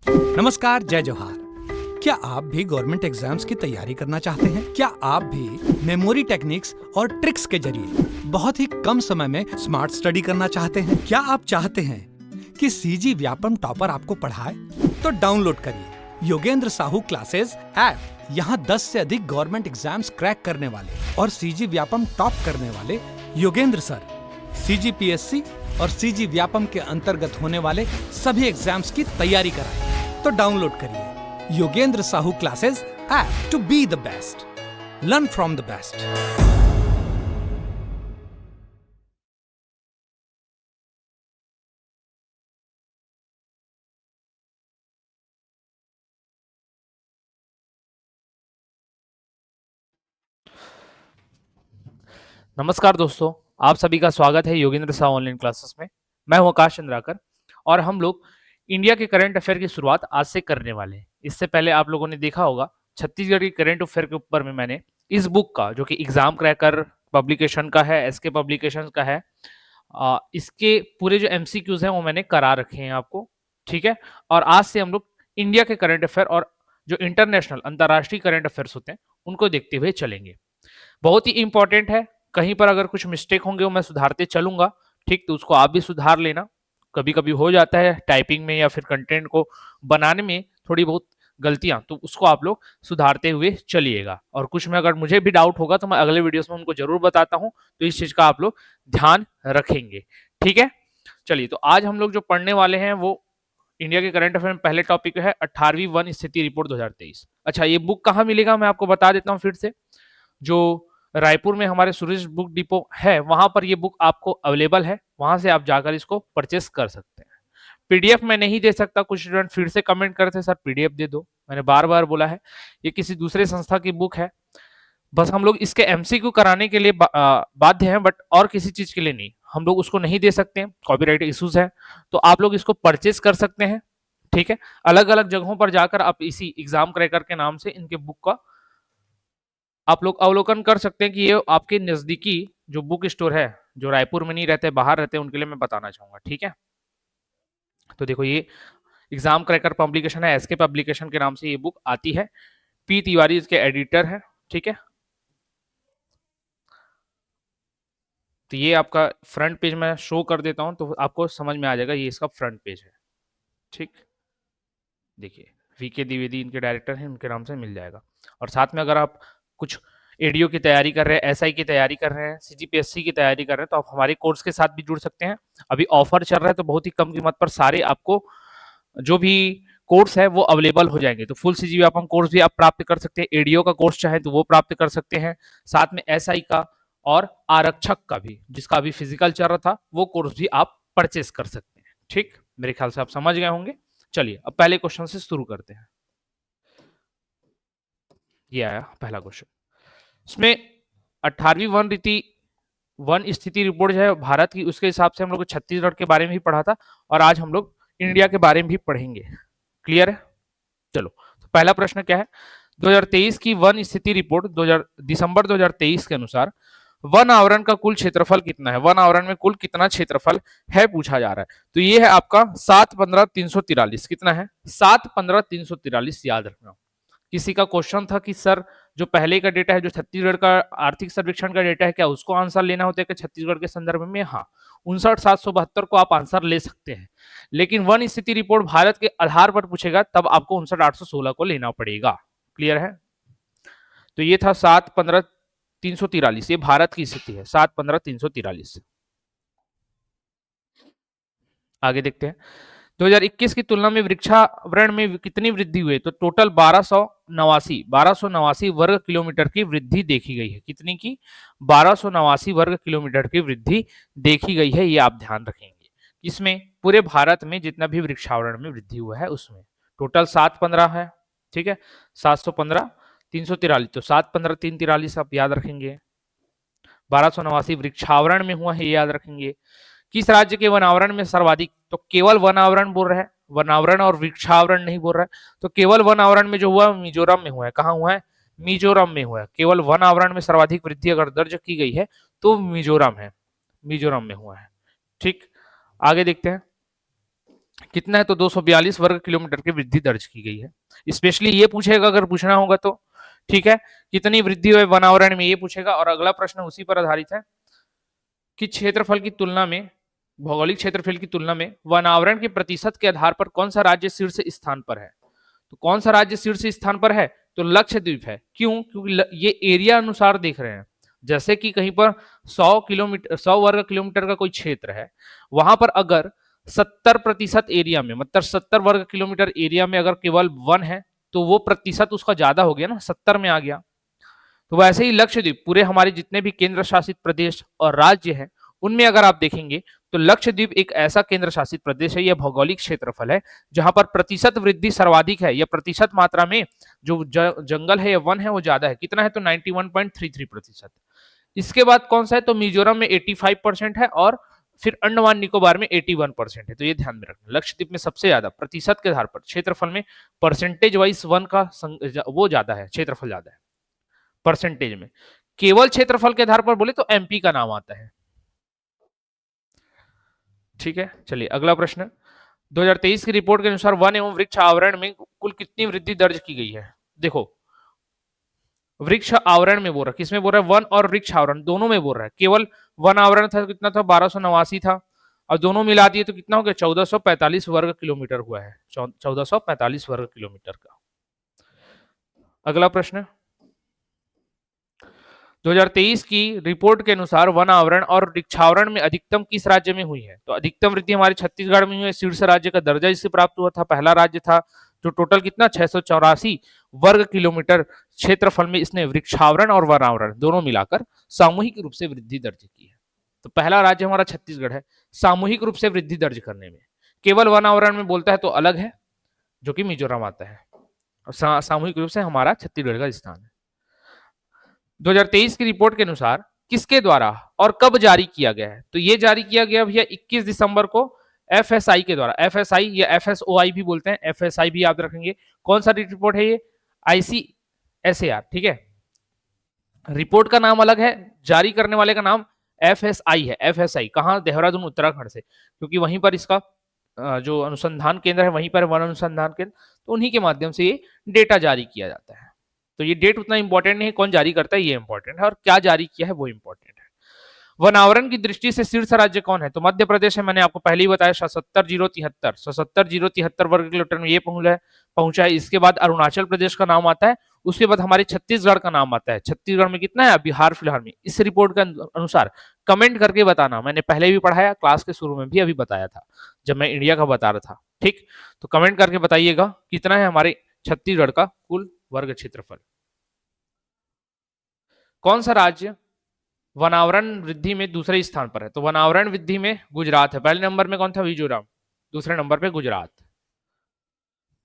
नमस्कार, जय जोहार। क्या आप भी गवर्नमेंट एग्जाम्स की तैयारी करना चाहते हैं? क्या आप भी मेमोरी टेक्निक्स और ट्रिक्स के जरिए बहुत ही कम समय में स्मार्ट स्टडी करना चाहते हैं? क्या आप चाहते हैं कि सीजी व्यापम टॉपर आपको पढ़ाए? तो डाउनलोड करिए योगेंद्र साहू क्लासेस ऐप। यहाँ 10 से अधिक गवर्नमेंट एग्जाम्स क्रैक करने वाले और सीजी व्यापम टॉप करने वाले योगेंद्र सर सीजीपीएससी और सीजी व्यापम के अंतर्गत होने वाले सभी एग्जाम्स की तैयारी कराएं। तो डाउनलोड करिए Yogendra Sahu classes app to be the best, learn from the best. नमस्कार दोस्तों, आप सभी का स्वागत है योगेंद्र साहू ऑनलाइन क्लासेस में। मैं हूं आकाश चंद्राकर और हम लोग इंडिया के करंट अफेयर की शुरुआत आज से करने वाले हैं। इससे पहले आप लोगों ने देखा होगा छत्तीसगढ़ की करंट अफेयर के ऊपर में मैंने इस बुक का, जो कि एग्जाम क्रैकर पब्लिकेशन का है, एसके पब्लिकेशन का है, इसके पूरे जो एमसीक्यूज हैं वो मैंने करा रखे हैं आपको, ठीक है। और आज से हम लोग इंडिया के करंट अफेयर और जो इंटरनेशनल अंतर्राष्ट्रीय करंट अफेयर्स होते हैं उनको देखते हुए चलेंगे। बहुत ही इंपॉर्टेंट है, कहीं पर अगर कुछ मिस्टेक होंगे वो मैं सुधारते चलूंगा, ठीक। तो उसको आप भी सुधार लेना। कभी कभी हो जाता है टाइपिंग में या फिर कंटेंट को बनाने में थोड़ी बहुत गलतियां, तो उसको आप लोग सुधारते हुए चलिएगा। और कुछ में अगर मुझे भी डाउट होगा तो मैं अगले वीडियोस में उनको जरूर बताता हूं, तो इस चीज का आप लोग ध्यान रखेंगे, ठीक है। चलिए, तो आज हम लोग जो पढ़ने वाले हैं वो इंडिया के करंट अफेयर में पहले टॉपिक है 18वीं वन स्थिति रिपोर्ट 2023। अच्छा, ये बुक कहाँ मिलेगा मैं आपको बता देता हूँ फिर से। जो रायपुर में हमारे सूरज बुक डिपो है वहां पर ये बुक आपको अवेलेबल है, वहां से आप जाकर इसको परचेस कर सकते हैं। पीडीएफ में नहीं दे सकता, कुछ स्टूडेंट फिर से कमेंट करते सर पीडीएफ दे दो। मैंने बार बार बोला है ये किसी दूसरे संस्था की बुक है, बस हम लोग इसके एमसीक्यू कराने के लिए बाध्य हैं, बट और किसी चीज के लिए नहीं। हम लोग उसको नहीं दे सकते हैं, कॉपीराइट इश्यूज है। तो आप लोग इसको परचेस कर सकते हैं, ठीक है। अलग अलग जगहों पर जाकर आप इसी एग्जाम क्रैकर के नाम से इनके बुक का आप लोग अवलोकन कर सकते हैं कि ये आपके नजदीकी जो बुक स्टोर है, जो रायपुर में नहीं रहते बाहर रहते हैं, उनके लिए मैं बताना चाहूंगा, ठीक है। तो देखो, ये एग्जाम क्रैकर पब्लिकेशन है, एसके पब्लिकेशन के नाम से ये बुक आती है। पी तिवारी इसके एडिटर है, ठीक है। तो ये आपका फ्रंट पेज मैं शो कर देता हूं तो आपको समझ में आ जाएगा, ये इसका फ्रंट पेज है, ठीक। देखिए, वीके द्विवेदी इनके डायरेक्टर हैं, उनके नाम से मिल जाएगा। और साथ में अगर आप कुछ एडीओ की तैयारी कर रहे हैं, एसआई की तैयारी कर रहे हैं, सीजीपीएससी की तैयारी कर रहे हैं, तो आप हमारे कोर्स के साथ भी जुड़ सकते हैं। अभी ऑफर चल रहा है तो बहुत ही कम कीमत पर सारे आपको जो भी कोर्स है वो अवेलेबल हो जाएंगे। तो फुल सीजी व्यापम कोर्स भी आप प्राप्त कर सकते हैं, एडीओ का कोर्स चाहे तो वो प्राप्त कर सकते हैं, साथ में एसआई का और आरक्षक का भी, जिसका अभी फिजिकल चल रहा था, वो कोर्स भी आप परचेस कर सकते हैं, ठीक। मेरे ख्याल से आप समझ गए होंगे। चलिए, अब पहले क्वेश्चन से शुरू करते हैं। ये आया पहला क्वेश्चन, इसमें 18वीं वन स्थिति रिपोर्ट जो है भारत की, उसके हिसाब से हम लोग छत्तीसगढ़ के बारे में भी पढ़ा था और आज हम लोग इंडिया के बारे में भी पढ़ेंगे। क्लियर है? चलो, तो पहला प्रश्न क्या है। 2023 की वन स्थिति रिपोर्ट दिसंबर 2023 के अनुसार वन आवरण का कुल क्षेत्रफल कितना है? वन आवरण में कुल कितना क्षेत्रफल है पूछा जा रहा है। तो ये है आपका 715,343। कितना है? 715,343, याद रखना। किसी का क्वेश्चन था कि सर जो पहले का डेटा है, जो छत्तीसगढ़ का आर्थिक सर्वेक्षण का डेटा है, क्या उसको आंसर लेना होता है कि छत्तीसगढ़ के संदर्भ में? हाँ, 59,772 को आप आंसर ले सकते हैं, लेकिन वन स्थिति रिपोर्ट भारत के आधार पर पूछेगा तब आपको 59,816 को लेना पड़ेगा। क्लियर है? तो ये था 715,343, ये भारत की स्थिति है 715,343। आगे देखते हैं, 2021 की तुलना में वृक्षावरण में कितनी वृद्धि हुई? तो टोटल 1289 वर्ग किलोमीटर की वृद्धि देखी गई है। कितनी की? 1289 वर्ग किलोमीटर की वृद्धि देखी गई है, ये आप ध्यान रखेंगे। इसमें पूरे भारत में जितना भी वृक्षावरण में वृद्धि हुआ है उसमें टोटल 715 है, ठीक है। 715 343, तो 715 343 आप याद रखेंगे। 1289 वृक्षावरण में हुआ है, ये याद रखेंगे। किस राज्य के वनावरण में सर्वाधिक? तो केवल वनावरण बोल रहे हैं, वनावरण और वृक्षावरण नहीं बोल रहा है। तो केवल वनावरण में जो हुआ मिजोरम में हुआ है। कहाँ हुआ है? मिजोरम में हुआ है। केवल वनावरण में सर्वाधिक वृद्धि अगर दर्ज की गई है तो मिजोरम है, मिजोरम में हुआ है, ठीक। आगे देखते हैं, कितना है, तो 242 वर्ग किलोमीटर की वृद्धि दर्ज की गई है। स्पेशली ये पूछेगा अगर पूछना होगा तो, ठीक है, कितनी वृद्धि हुई वनावरण में, ये पूछेगा। और अगला प्रश्न उसी पर आधारित है कि क्षेत्रफल की तुलना में, भौगोलिक क्षेत्रफल की तुलना में वनावरण के प्रतिशत के आधार पर कौन सा राज्य शीर्ष स्थान पर है। तो कौन सा राज्य शीर्ष स्थान पर है, तो लक्षद्वीप है। क्यों, क्योंकि ये एरिया अनुसार देख रहे हैं। जैसे कि कहीं पर 100 वर्ग किलोमीटर का कोई क्षेत्र है, वहां पर अगर 70% एरिया में, मतलब 70 वर्ग किलोमीटर एरिया में अगर केवल वन है, तो वो प्रतिशत उसका ज्यादा हो गया ना, 70 में आ गया। तो वैसे ही लक्षद्वीप, पूरे हमारे जितने भी केंद्र शासित प्रदेश और राज्य हैं, उनमें अगर आप देखेंगे तो लक्षद्वीप एक ऐसा केंद्र शासित प्रदेश है, यह भौगोलिक क्षेत्रफल है जहां पर प्रतिशत वृद्धि सर्वाधिक है, या प्रतिशत मात्रा में जो जंगल है या वन है वो ज्यादा है। कितना है, तो 91.33%। इसके बाद कौन सा है, तो मिजोरम में 85% है, और फिर अंडमान निकोबार में 81% है। तो ये ध्यान में रखना, लक्षद्वीप में सबसे ज्यादा प्रतिशत के आधार पर क्षेत्रफल में परसेंटेज वाइज वन का वो ज्यादा है, क्षेत्रफल ज्यादा है परसेंटेज में। केवल क्षेत्रफल के आधार पर बोले तो एमपी का नाम आता है। ठीक है, चलिए अगला प्रश्न। 2023 की रिपोर्ट के अनुसार वन एवं वृक्ष आवरण में कुल कितनी वृद्धि दर्ज की गई है। देखो, वृक्ष आवरण में बोल रहा है, किसमें बोल रहा है, वन और वृक्ष आवरण दोनों में बोल रहा है। केवल वन आवरण था, कितना था, 1289 था, और दोनों मिला दिए तो कितना हो गया, 1445 वर्ग किलोमीटर हुआ है, 1445 वर्ग किलोमीटर का। अगला प्रश्न, 2023 की रिपोर्ट के अनुसार वन आवरण और वृक्षावरण में अधिकतम किस राज्य में हुई है। तो अधिकतम वृद्धि हमारे छत्तीसगढ़ में हुई है, शीर्ष राज्य का दर्जा इससे प्राप्त हुआ था, पहला राज्य था, जो टोटल कितना 684 वर्ग किलोमीटर क्षेत्रफल में इसने वृक्षावरण और वनावरण दोनों मिलाकर सामूहिक रूप से वृद्धि दर्ज की है। तो पहला राज्य हमारा छत्तीसगढ़ है सामूहिक रूप से वृद्धि दर्ज करने में। केवल वनावरण में बोलता है तो अलग है, जो कि मिजोरम आता है, और सामूहिक रूप से हमारा छत्तीसगढ़ का स्थान है। 2023 की रिपोर्ट के अनुसार किसके द्वारा और कब जारी किया गया है। तो ये जारी किया गया भैया 21 दिसंबर को एफएसआई के द्वारा। एफएसआई या एफएसओआई भी बोलते हैं, एफएसआई भी याद रखेंगे। कौन सा रिपोर्ट है ये, आईसीएसएआर, ठीक है। रिपोर्ट का नाम अलग है, जारी करने वाले का नाम एफएसआई है। एफएसआई कहाँ, देहरादून उत्तराखंड से, क्योंकि वहीं पर इसका जो अनुसंधान केंद्र है वहीं पर वन अनुसंधान केंद्र, तो उन्हीं के माध्यम से ये डेटा जारी किया जाता है। तो ये डेट उतना इंपॉर्टेंट नहीं है, कौन जारी करता है ये इंपॉर्टेंट है, और क्या जारी किया है वो इंपॉर्टेंट है। वनावरण की दृष्टि से शीर्ष राज्य कौन है, तो मध्य प्रदेश है, मैंने आपको पहले ही बताया 77,073 वर्ग किलोमीटर में ये पहुंचा है। इसके बाद अरुणाचल प्रदेश का नाम आता है, उसके बाद हमारे छत्तीसगढ़ का नाम आता है। छत्तीसगढ़ में कितना है बिहार फिलहाल में, इस रिपोर्ट के अनुसार कमेंट करके बताना, मैंने पहले भी पढ़ाया, क्लास के शुरू में भी अभी बताया था जब मैं इंडिया का बता रहा था, ठीक। तो कमेंट करके बताइएगा कितना है हमारे छत्तीसगढ़ का कुल वर्ग क्षेत्रफल। कौन सा राज्य वनावरण वृद्धि में दूसरे स्थान पर है, तो वनावरण वृद्धि में गुजरात है। पहले नंबर में कौन था, मिजोरम, दूसरे नंबर पे गुजरात।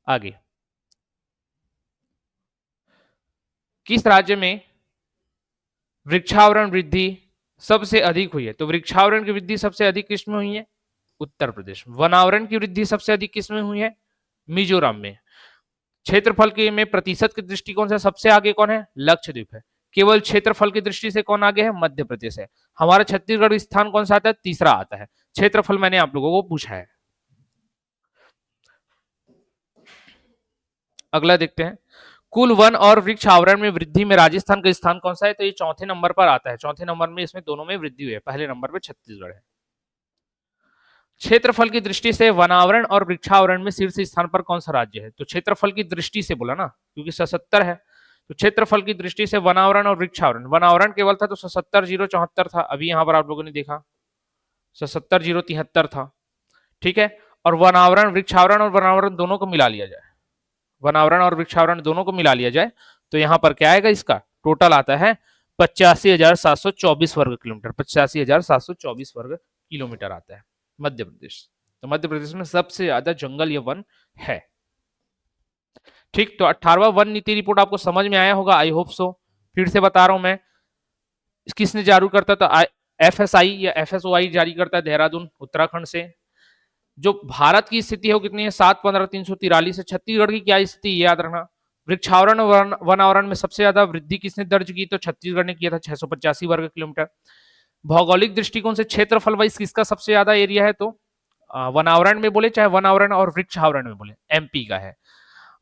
आगे, किस राज्य में वृक्षावरण वृद्धि सबसे अधिक हुई है, तो वृक्षावरण की वृद्धि सबसे अधिक किस में हुई है, उत्तर प्रदेश। वनावरण की वृद्धि सबसे अधिक किस में हुई है, मिजोरम में। क्षेत्रफल के में प्रतिशत के दृष्टिकोण से सबसे आगे कौन है, लक्षद्वीप है। केवल क्षेत्रफल की दृष्टि से कौन आगे है, मध्य प्रदेश है। हमारा छत्तीसगढ़ स्थान कौन सा आता है, तीसरा आता है। क्षेत्रफल मैंने आप लोगों को पूछा है। अगला देखते हैं, कुल वन और वृक्ष आवरण में वृद्धि में राजस्थान का स्थान कौन सा है, तो ये चौथे नंबर पर आता है। चौथे नंबर में इसमें दोनों में वृद्धि हुई है, पहले नंबर पर छत्तीसगढ़ है। क्षेत्रफल की दृष्टि से वनावरण और वृक्षावरण में शीर्ष स्थान पर कौन सा राज्य है, तो क्षेत्रफल की दृष्टि से बोला ना, क्योंकि 77 है, तो क्षेत्रफल की दृष्टि से वनावरण और वृक्षावरण, वनावरण केवल था तो 77,074 था, अभी यहां पर आप लोगों ने देखा 77,073 था, ठीक है। और वनावरण, वृक्षावरण और वनावरण दोनों को मिला लिया जाए, वनावरण और वृक्षावरण दोनों को मिला लिया जाए तो यहां पर क्या आएगा, इसका टोटल आता है 85,724 वर्ग किलोमीटर। 85,724 वर्ग किलोमीटर आता है मध्य प्रदेश। तो मध्य प्रदेश में सबसे ज्यादा जंगल या वन है, ठीक। तो 18वां वन नीति रिपोर्ट आपको समझ में आया होगा, आई होप सो। फिर से बता रहा हूं मैं, किसने जारी करता था, एफएसआई या एफएसओआई जारी करता है, देहरादून उत्तराखंड से। जो भारत की स्थिति है वो कितनी है, 7,15,343 है। छत्तीसगढ़ की क्या स्थिति ये याद रखना। वृक्षावरण और वनावरण में सबसे ज्यादा वृद्धि किसने दर्ज की, तो छत्तीसगढ़ ने किया था 685 वर्ग किलोमीटर। भौगोलिक दृष्टिकोण से क्षेत्रफल वाइज किसका सबसे ज्यादा एरिया है, तो वनावरण में बोले चाहे वनावरण और वृक्षावरण में बोले, एमपी का है।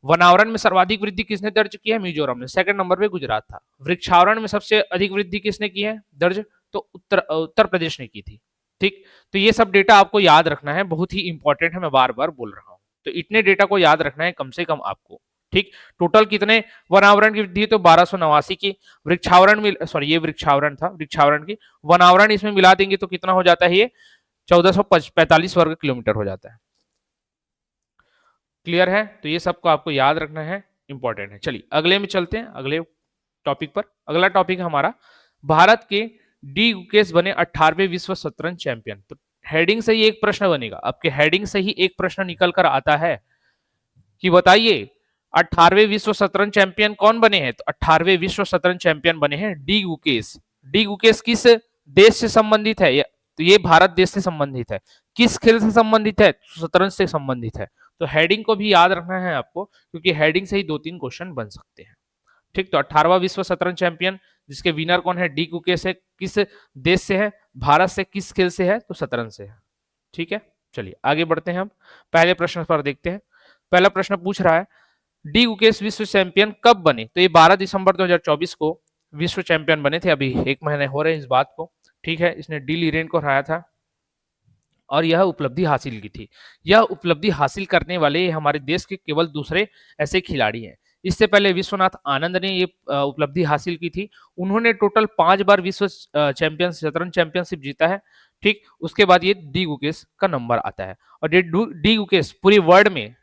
वनावरण में सर्वाधिक वृद्धि किसने दर्ज की है? मिजोरम ने। सेकंड नंबर पे गुजरात था। वृक्षावरण में सबसे अधिक वृद्धि किसने की है दर्ज? तो उत्तर प्रदेश ने की थी। ठीक, तो ये सब डेटा आपको याद रखना है, बहुत ही इंपॉर्टेंट है, मैं बार बार बोल रहा हूं। तो इतने डेटा को याद रखना है कम से कम आपको। ठीक, टोटल कितने वनावरण की वृद्धि? तो 1289 की। वृक्षावरण में, सॉरी ये वृक्षावरण था, वृक्षावरण की। वनावरण इसमें मिला देंगे तो कितना हो जाता है? ये 1445 वर्ग किलोमीटर हो जाता है। क्लियर है? तो ये सबको आपको याद रखना है, इंपॉर्टेंट है। चलिए अगले में चलते हैं, अगले टॉपिक पर। अगला टॉपिक है हमारा, भारत के डी गुकेश बने 18वें विश्व शतरंज चैंपियन। तो हेडिंग से ही एक प्रश्न बनेगा, आपके हेडिंग से ही एक प्रश्न निकल कर आता है कि बताइए 18वें विश्व शतरंज चैंपियन कौन बने हैं? तो 18वें विश्व शतरंज चैंपियन बने हैं डी गुकेश। डी गुकेश किस देश से संबंधित है? तो ये भारत देश से संबंधित है। किस खेल से संबंधित है? शतरंज से संबंधित है। तो हेडिंग को भी याद रखना है आपको, क्योंकि हेडिंग से ही 2-3 क्वेश्चन बन सकते हैं। ठीक, तो 18वां विश्व शतरंज चैंपियन जिसके विनर कौन है? डी गुकेश है। किस देश से है? भारत से। किस खेल से है? तो शतरंज से है। ठीक है, चलिए आगे बढ़ते हैं। हम पहले प्रश्न पर देखते हैं। पहला प्रश्न पूछ रहा है, डी गुकेश विश्व चैंपियन कब बने? तो ये 12 दिसंबर 2024 को विश्व चैंपियन बने थे। अभी 1 महीने हो रहे हैं इस बात को। ठीक है, इसने डी लीरेन को हराया था और यह उपलब्धि हासिल की थी। यह उपलब्धि हासिल करने वाले हमारे देश के केवल दूसरे ऐसे खिलाड़ी हैं। इससे पहले विश्वनाथ आनंद ने ये उपलब्धि हासिल की थी। उन्होंने टोटल 5 बार विश्व चैंपियन शतरंज चैंपियनशिप जीता है। ठीक, उसके बाद ये डी गुकेश का नंबर आता है। और डी गुकेश पूरे वर्ल्ड में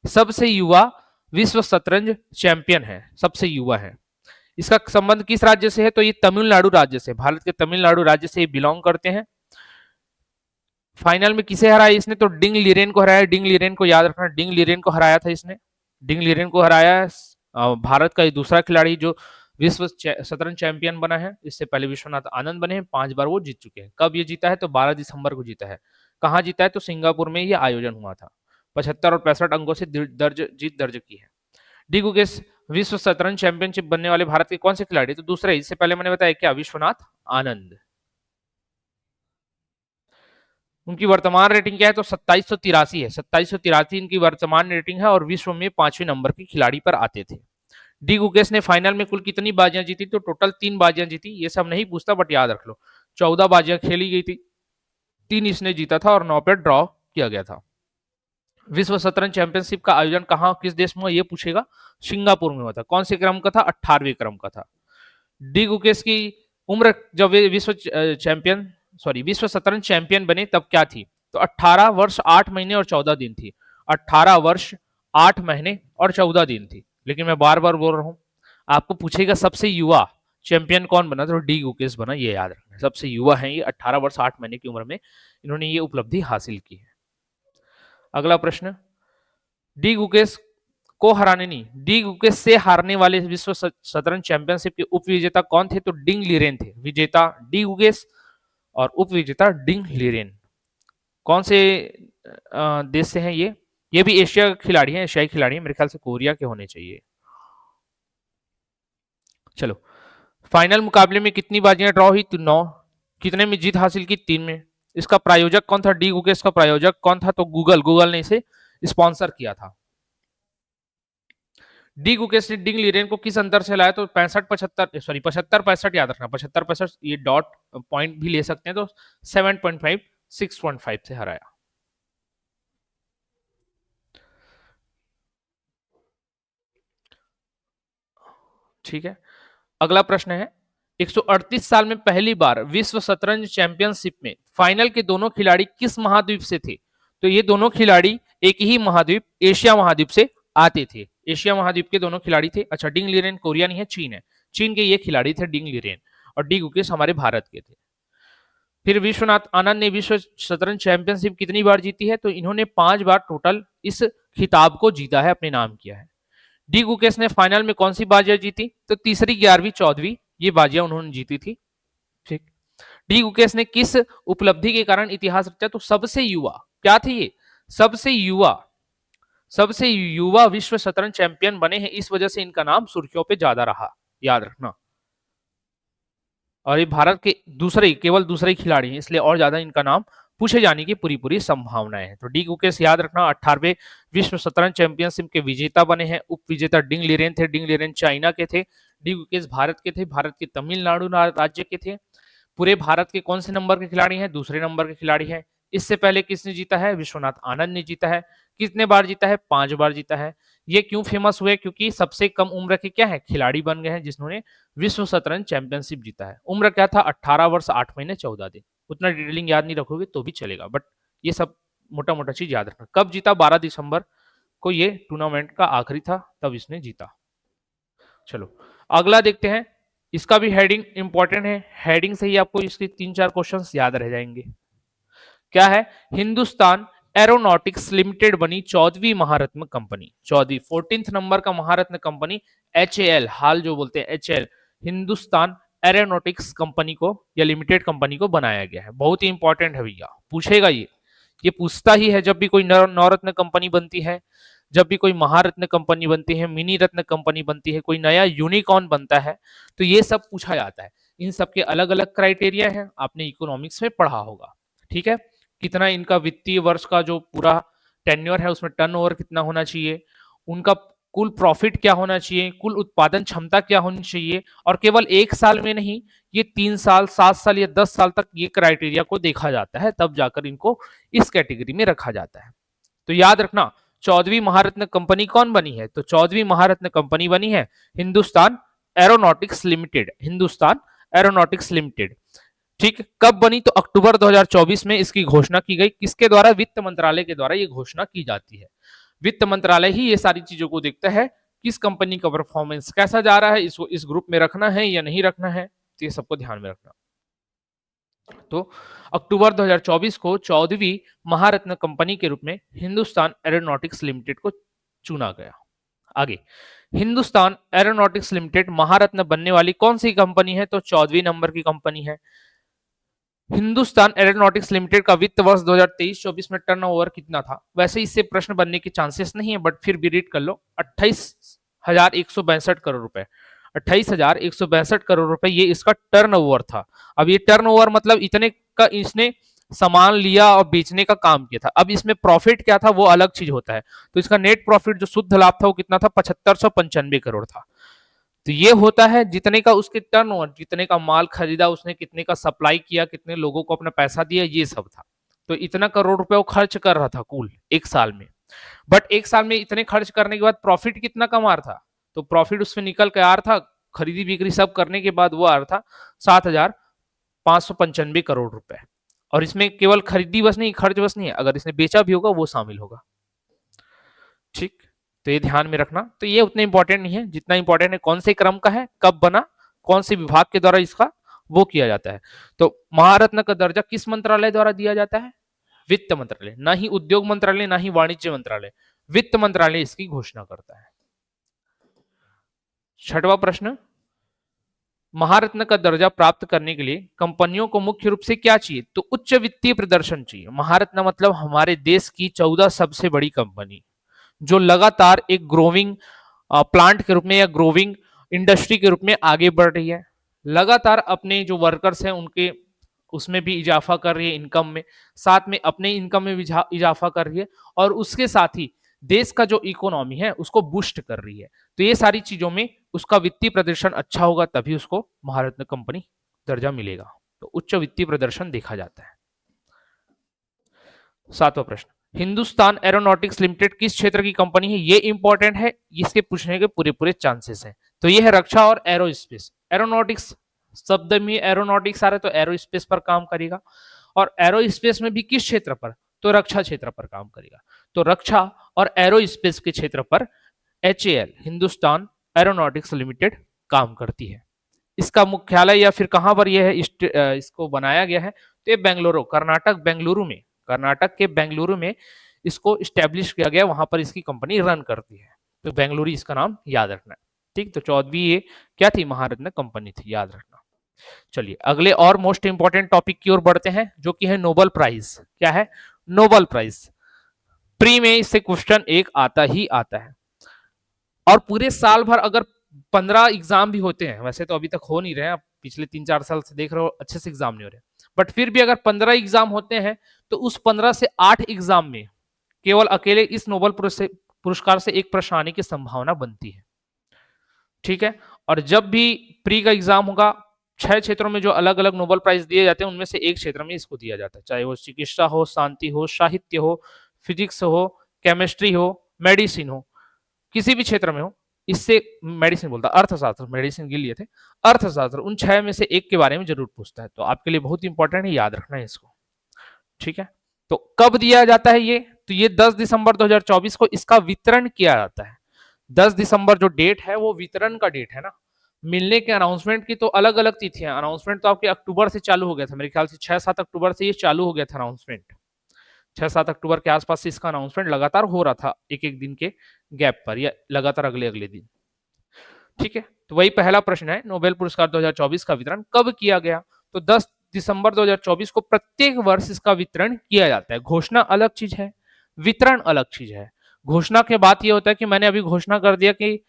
सबसे युवा विश्व शतरंज चैंपियन है, सबसे युवा है। इसका संबंध किस राज्य से है? तो ये तमिलनाडु राज्य से, भारत के तमिलनाडु राज्य से ये बिलोंग करते हैं। फाइनल में किसे हराया इसने? तो डिंग लीरेन को हराया। डिंग लीरेन को याद रखना, डिंग लीरेन को हराया था इसने। डिंग लीरेन को हराया। भारत का ये दूसरा खिलाड़ी जो विश्व शतरंज चैंपियन बना है। इससे पहले विश्वनाथ आनंद बने हैं, 5 बार वो जीत चुके हैं। कब ये जीता है? तो 12 दिसंबर को जीता है। कहाँ जीता है? तो सिंगापुर में ये आयोजन हुआ था। 75 और 65 अंकों से जीत दर्ज की है। डी गुकेश विश्व शतरंज चैंपियनशिप बनने वाले भारत के कौन से खिलाड़ी? तो दूसरे, इससे पहले मैंने बताया क्या? विश्वनाथ आनंद। उनकी वर्तमान रेटिंग क्या है? तो 2783 है। 2783 इनकी वर्तमान रेटिंग है और विश्व में 5वें नंबर के खिलाड़ी पर आते थे। डी गुकेश ने फाइनल में कुल कितनी बाजियां जीती? तो टोटल 3 बाजियां जीती। ये सब नहीं पूछता बट याद रख लो। 14 बाजियां खेली गई थी, 3 इसने जीता था और 9 पे ड्रॉ किया गया था। विश्व शतरंज चैंपियनशिप का आयोजन कहाँ, किस देश में? ये पूछेगा। सिंगापुर में हुआ था। कौन से क्रम का था? 18वें क्रम का था। डी गुकेश की उम्र जब वे विश्व शतरंज चैंपियन बने तब क्या थी? तो 18 वर्ष 8 महीने और 14 दिन थी। 18 वर्ष 8 महीने और 14 दिन थी। लेकिन मैं बार बार बोल रहा हूं, आपको पूछेगा सबसे युवा चैंपियन कौन बना? तो डी गुकेश बना, ये याद रखना। सबसे युवा है ये, 18 वर्ष 8 महीने की उम्र में इन्होंने ये उपलब्धि हासिल की है। अगला प्रश्न, डी गुकेश को हराने नहीं, डी गुकेश से हारने वाले विश्व शतरंज चैंपियनशिप के उप विजेता कौन थे? तो डिंग लीरेन थे। विजेता डी गुकेश और उप विजेता डिंग लीरेन। कौन से देश से हैं ये भी एशिया खिलाड़ी हैं, एशियाई खिलाड़ी हैं। मेरे ख्याल से कोरिया के होने चाहिए। चलो, फाइनल मुकाबले में कितनी बाजियां ड्रॉ हुई? तो 9। कितने में जीत हासिल की? 3 में। इसका प्रायोजक कौन था? डी गुकेश का प्रायोजक कौन था? तो गूगल ने इसे स्पॉन्सर किया था। डी गुकेश ने डिंग लीरेन को किस अंतर से लाया? तो 75-65 याद रखना। 75-65 ये डॉट पॉइंट भी ले सकते हैं, तो 7.5 6.5 से हराया। ठीक है, अगला प्रश्न है, 138 साल में पहली बार विश्व शतरंज चैंपियनशिप में फाइनल के दोनों खिलाड़ी किस महाद्वीप से थे? तो ये दोनों खिलाड़ी एक ही महाद्वीप, एशिया महाद्वीप से आते थे। एशिया महाद्वीप के दोनों खिलाड़ी थे। अच्छा, डिंग लीरेन कोरिया नहीं है, चीन है। चीन के ये खिलाड़ी थे डिंग लीरेन, और डी गुकेश हमारे भारत के थे। फिर विश्वनाथ आनंद ने विश्व शतरंज चैंपियनशिप कितनी बार जीती है? तो इन्होंने 5 बार टोटल इस खिताब को जीता है, अपने नाम किया है। डी गुकेश ने फाइनल में कौन सी बाजियां जीती? तो तीसरी, 11वीं, 14वीं ये बाजियां उन्होंने जीती थी। ठीक, डी गुकेश ने किस उपलब्धि के कारण इतिहास रचा? तो सबसे युवा, क्या थे ये? सबसे युवा विश्व शतरंज चैंपियन बने हैं। इस वजह से इनका नाम सुर्खियों पे ज्यादा रहा, याद रखना। और ये भारत के केवल दूसरे खिलाड़ी हैं, इसलिए और ज्यादा इनका नाम पूछे जाने की पूरी पूरी संभावनाएं हैं। तो डी गुकेश याद रखना 18वें विश्व शतरंज चैंपियनशिप के विजेता बने हैं। उप विजेता डिंग लिरेन थे, डिंग लिरेन चाइना के थे, डी गुकेश भारत के थे, भारत के तमिलनाडु राज्य के थे। पूरे भारत के कौन से नंबर के खिलाड़ी हैं? दूसरे नंबर के खिलाड़ी हैं। इससे पहले किसने जीता है? विश्वनाथ आनंद ने जीता है। कितने बार जीता है? 5 बार जीता है। ये क्यों फेमस हुए? क्योंकि सबसे कम उम्र के क्या है? खिलाड़ी बन गए हैं जिन्होंने विश्व शतरंज चैंपियनशिप जीता है। उम्र क्या था? 18 वर्ष 8 महीने 14 दिन। उतना डिटेलिंग याद नहीं रखोगे तो भी चलेगा, बट ये सब मोटा मोटा चीज याद रखना। कब जीता? 12 दिसंबर को ये टूर्नामेंट का आखिरी था, तब इसने जीता। चलो अगला देखते हैं। इसका भी हेडिंग इंपॉर्टेंट है, हेडिंग से ही आपको इसके 3-4 क्वेश्चंस याद रह जाएंगे। क्या है? हिंदुस्तान एरोनॉटिक्स लिमिटेड बनी 14वीं महारत्न कंपनी। 14th नंबर का महारत्न कंपनी HAL, हाल जो बोलते हैं HAL, हिंदुस्तान एरोनॉटिक्स कंपनी को या लिमिटेड कंपनी को बनाया गया है। बहुत ही इंपॉर्टेंट है भैया, पूछेगा ये पूछता ही है जब भी कोई नवरत्न कंपनी बनती है, जब भी कोई महारत्न कंपनी बनती है, मिनी रत्न कंपनी बनती है, कोई नया यूनिकॉर्न बनता है, तो ये सब पूछा जाता है। इन सब के अलग अलग क्राइटेरिया हैं, आपने इकोनॉमिक्स में पढ़ा होगा। ठीक है, कितना इनका वित्तीय वर्ष का जो पूरा टेन्योर है उसमें टर्नओवर कितना होना चाहिए, उनका कुल प्रॉफिट क्या होना चाहिए, कुल उत्पादन क्षमता क्या होनी चाहिए, और केवल 1 साल में नहीं, ये 3 साल 7 साल या 10 साल तक ये क्राइटेरिया को देखा जाता है, तब जाकर इनको इस कैटेगरी में रखा जाता है। तो याद रखना 14वीं महारत्न कंपनी कौन बनी है? तो 14वीं महारत्न कंपनी बनी है Hindustan aeronautics limited, Hindustan aeronautics limited. ठीक, कब बनी? तो अक्टूबर 2024 में इसकी घोषणा की गई। किसके द्वारा? वित्त मंत्रालय के द्वारा ये घोषणा की जाती है। वित्त मंत्रालय ही ये सारी चीजों को देखता है, किस कंपनी का परफॉर्मेंस कैसा जा रहा है, इसको इस ग्रुप में रखना है या नहीं रखना है, तो ये सबको ध्यान में रखना। तो अक्टूबर 2024 को 14वीं महारत्न कंपनी के रूप में हिंदुस्तान एरोनॉटिक्स लिमिटेड को चुना गया। आगे, हिंदुस्तान एरोनॉटिक्स लिमिटेड महारत्न बनने वाली कौन सी कंपनी है? तो 14वीं नंबर की कंपनी है। हिंदुस्तान एरोनॉटिक्स लिमिटेड का वित्त वर्ष 2023-24 में टर्नओवर कितना था? वैसे इससे प्रश्न बनने के चांसेस नहीं है, बट फिर भी रीड कर लो, 28,162 करोड़ रुपए, 28,162 करोड़ रुपए ये इसका टर्नओवर था। अब ये टर्नओवर मतलब इतने का इसने सामान लिया और बेचने का काम किया था। अब इसमें प्रॉफिट क्या था वो अलग चीज होता है। तो इसका नेट प्रॉफिट जो शुद्ध लाभ था वो कितना था? 7595 करोड़ था। तो ये होता है जितने का उसके टर्नओवर, जितने का माल खरीदा उसने, कितने का सप्लाई किया, कितने लोगों को अपना पैसा दिया, ये सब था। तो इतना करोड़ रुपए वो खर्च कर रहा था कुल 1 साल में। बट 1 साल में इतने खर्च करने के बाद प्रॉफिट कितना कमा रहा था? तो प्रॉफिट उसमें निकल के आ रहा था, खरीदी बिक्री सब करने के बाद वो आ रहा था 7,595 करोड़ रुपए। और इसमें केवल खरीदी बस नहीं, खर्च बस नहीं है, अगर इसने बेचा भी होगा वो शामिल होगा। ठीक, तो ये ध्यान में रखना। तो ये उतने इंपॉर्टेंट नहीं है जितना इंपॉर्टेंट है कौन से क्रम का है, कब बना, कौन से विभाग के द्वारा इसका वो किया जाता है। तो महारत्न का दर्जा किस मंत्रालय द्वारा दिया जाता है? वित्त मंत्रालय, ना ही उद्योग मंत्रालय, ना ही वाणिज्य मंत्रालय, वित्त मंत्रालय इसकी घोषणा करता है। 6वां प्रश्न, महारत्न का दर्जा प्राप्त करने के लिए कंपनियों को मुख्य रूप से क्या चाहिए? तो उच्च वित्तीय प्रदर्शन चाहिए। महारत्न मतलब हमारे देश की 14 सबसे बड़ी कंपनी जो लगातार एक ग्रोविंग प्लांट के रूप में या ग्रोविंग इंडस्ट्री के रूप में आगे बढ़ रही है, लगातार अपने जो वर्कर्स हैं उनके उसमें भी इजाफा कर रही है, इनकम में, साथ में अपने इनकम में भी इजाफा कर रही है, और उसके साथ ही देश का जो इकोनॉमी है उसको बूस्ट कर रही है। तो ये सारी चीजों में उसका वित्तीय प्रदर्शन अच्छा होगा, तभी उसको महारत्न कंपनी दर्जा मिलेगा। तो उच्च वित्तीय प्रदर्शन देखा जाता है। 7वां प्रश्न, हिंदुस्तान एरोनॉटिक्स लिमिटेड किस क्षेत्र की कंपनी है? ये इंपॉर्टेंट है, इसके पूछने के पूरे पूरे चांसेस हैं। तो ये है रक्षा और एरोस्पेस। एरोनॉटिक्स शब्द में एरोनॉटिक्स आ रहा है तो एरोस्पेस पर काम करेगा, और एरोस्पेस में भी किस क्षेत्र पर? तो रक्षा क्षेत्र पर काम करेगा। तो रक्षा और एरोस्पेस के क्षेत्र पर HAL हिंदुस्तान एरोनॉटिक्स लिमिटेड काम करती है। इसका मुख्यालय या फिर कहां पर यह है इसको बनाया गया है? तो ये बेंगलुरु, कर्नाटक के बेंगलुरु में इसको स्टैब्लिश किया गया, वहां पर इसकी कंपनी रन करती है। तो बेंगलुरु इसका नाम याद रखना है। ठीक, तो 14वीं ये क्या थी? महारत्न कंपनी थी, याद रखना। चलिए अगले और मोस्ट इंपॉर्टेंट टॉपिक की ओर बढ़ते हैं, जो कि है नोबेल प्राइज। क्या है? Nobel prize. प्री में इससे क्वेश्चन एक आता ही आता है, और पूरे साल भर अगर 15 एग्जाम भी होते हैं, वैसे तो अभी तक हो नहीं रहे हैं, आप पिछले 3-4 साल से देख रहे हो अच्छे से एग्जाम नहीं हो रहे, बट फिर भी अगर 15 एग्जाम होते हैं तो उस 15 से 8 एग्जाम में केवल अकेले इस नोबेल पुरस्कार से एक प्रश्न आने की संभावना बनती है। ठीक है, और जब भी प्री का एग्जाम होगा 6 क्षेत्रों में जो अलग अलग नोबेल प्राइज दिए जाते हैं उनमें से एक क्षेत्र में इसको दिया जाता है, चाहे वो चिकित्सा हो, शांति हो, साहित्य हो, फिजिक्स हो, केमिस्ट्री हो, मेडिसिन हो, किसी भी क्षेत्र में हो। इससे मेडिसिन बोलता, अर्थशास्त्र, मेडिसिन गिन लिए थे, अर्थशास्त्र उन 6 में से एक के बारे में जरूर पूछता है, तो आपके लिए बहुत इंपॉर्टेंट है, याद रखना है इसको। ठीक है, तो कब दिया जाता है ये? तो ये 10 दिसंबर 2024 को इसका वितरण किया जाता है। 10 दिसंबर जो डेट है वो वितरण का डेट है ना, मिलने के अनाउंसमेंट की तो अलग अलग तिथियां, अनाउंसमेंट तो आपके अक्टूबर से चालू हो गया था, मेरे ख्याल से 6-7 अक्टूबर से ये चालू हो गया था अनाउंसमेंट। 6-7 अक्टूबर के आसपास से इसका अनाउंसमेंट लगातार हो रहा था, एक एक दिन के गैप पर या लगातार अगले अगले दिन। ठीक है, तो वही पहला प्रश्न है, नोबेल पुरस्कार 2024 का वितरण कब किया गया? तो 10 दिसंबर 2024 को प्रत्येक वर्ष इसका वितरण किया जाता है। घोषणा अलग चीज है, वितरण अलग चीज है। घोषणा के बाद ये होता है कि मैंने अभी घोषणा कर दिया कि